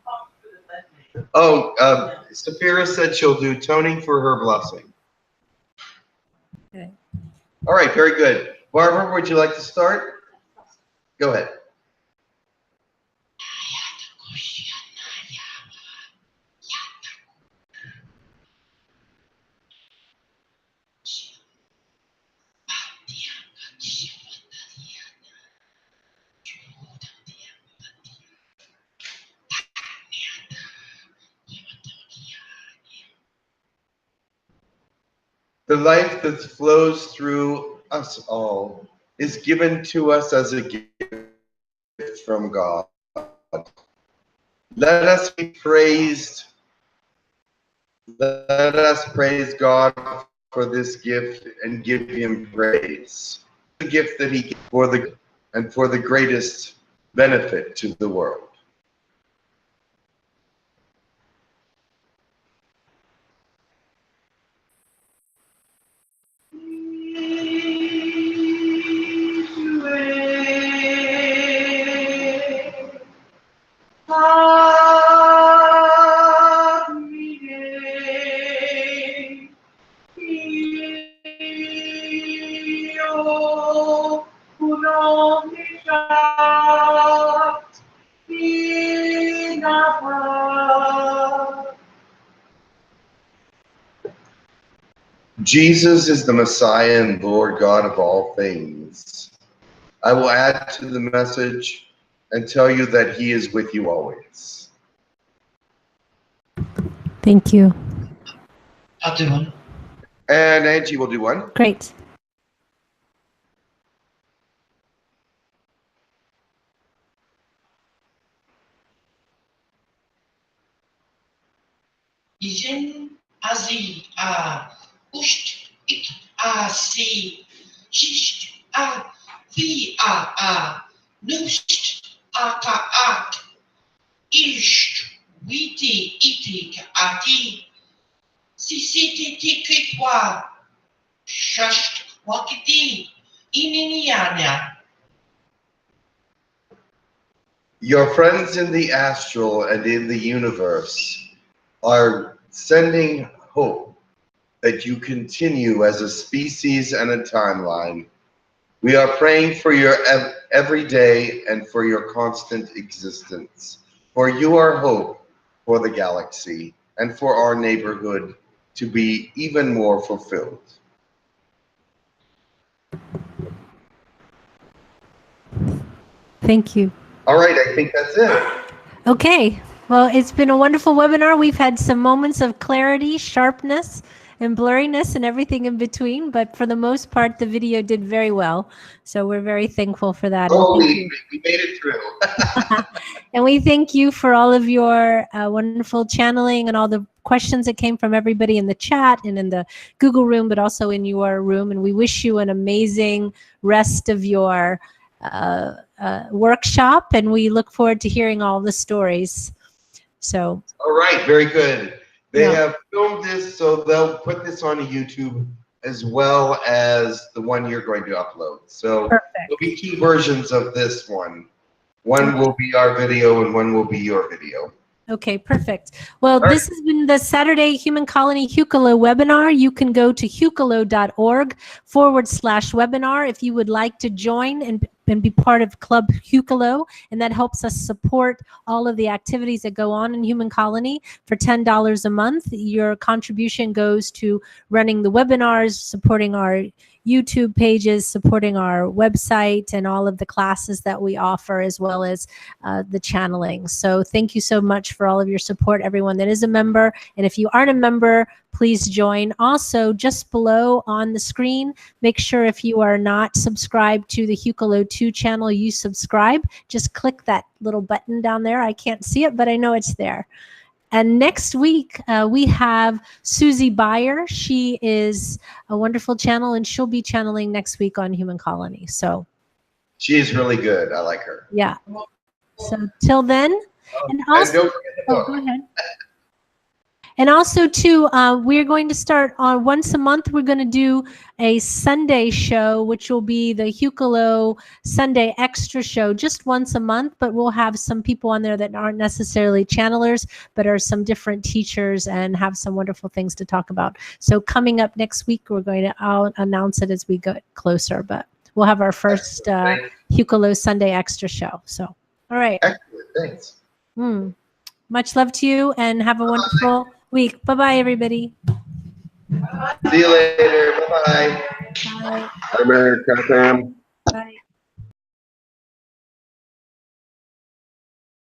Oh, Sapphira said she'll do toning for her blessing. Okay. All right, very good. Barbara, would you like to start? Go ahead. The life that flows through us all is given to us as a gift from God. Let us be praised. Let us praise God for this gift and give him praise. The gift that he gave for the greatest benefit to the world. Jesus is the Messiah and Lord God of all things. I will add to the message and tell you that he is with you always. Thank you. I'll do one. And Angie will do one. Great. Izin azi a usht ik a si shisht a vi a nusht a ka at isht witi itik ati sisiti tikikwa shasht wakiti ininiana. Your friends in the astral and in the universe are sending hope that you continue as a species and a timeline. We are praying for your every day and for your constant existence. For you are hope for the galaxy and for our neighborhood to be even more fulfilled. Thank you. All right, I think that's it. Okay. Well, it's been a wonderful webinar. We've had some moments of clarity, sharpness, and blurriness and everything in between, but for the most part, the video did very well. So we're very thankful for that. Oh, we made it through. And we thank you for all of your wonderful channeling and all the questions that came from everybody in the chat and in the Google room, but also in your room. And we wish you an amazing rest of your workshop, and we look forward to hearing all the stories. So. All right, very good. They have filmed this, so they'll put this on YouTube as well as the one you're going to upload. So there'll be two versions of this one. One will be our video and one will be your video. Okay, perfect. Well, this has been the Saturday Human Colony Hucolo webinar. You can go to hucolo.org/webinar if you would like to join and be part of Club Hucolo, and that helps us support all of the activities that go on in Human Colony. For $10 a month, your contribution goes to running the webinars, supporting our YouTube pages, supporting our website, and all of the classes that we offer, as well as the channeling. So thank you so much for all of your support, everyone that is a member. And if you aren't a member, please join. Also, just below on the screen, make sure if you are not subscribed to the Hucolo 2 channel, you subscribe. Just click that little button down there. I can't see it, but I know it's there. And next week, we have Susie Beyer. She is a wonderful channel, and she'll be channeling next week on Human Colony. So She is really good. I like her. yeah. So till then, and also, don't forget the book. go ahead. And also, too, we're going to start on once a month. We're going to do a Sunday show, which will be the Hucolo Sunday Extra show, just once a month. But we'll have some people on there that aren't necessarily channelers, but are some different teachers and have some wonderful things to talk about. So coming up next week, we're going to announce it as we get closer. But we'll have our first Hucolo Sunday Extra show. So, all right. Excellent. Thanks. Much love to you, and have a wonderful week. Bye-bye, everybody. See you later. Bye-bye. Bye. Bye, America, fam. Bye.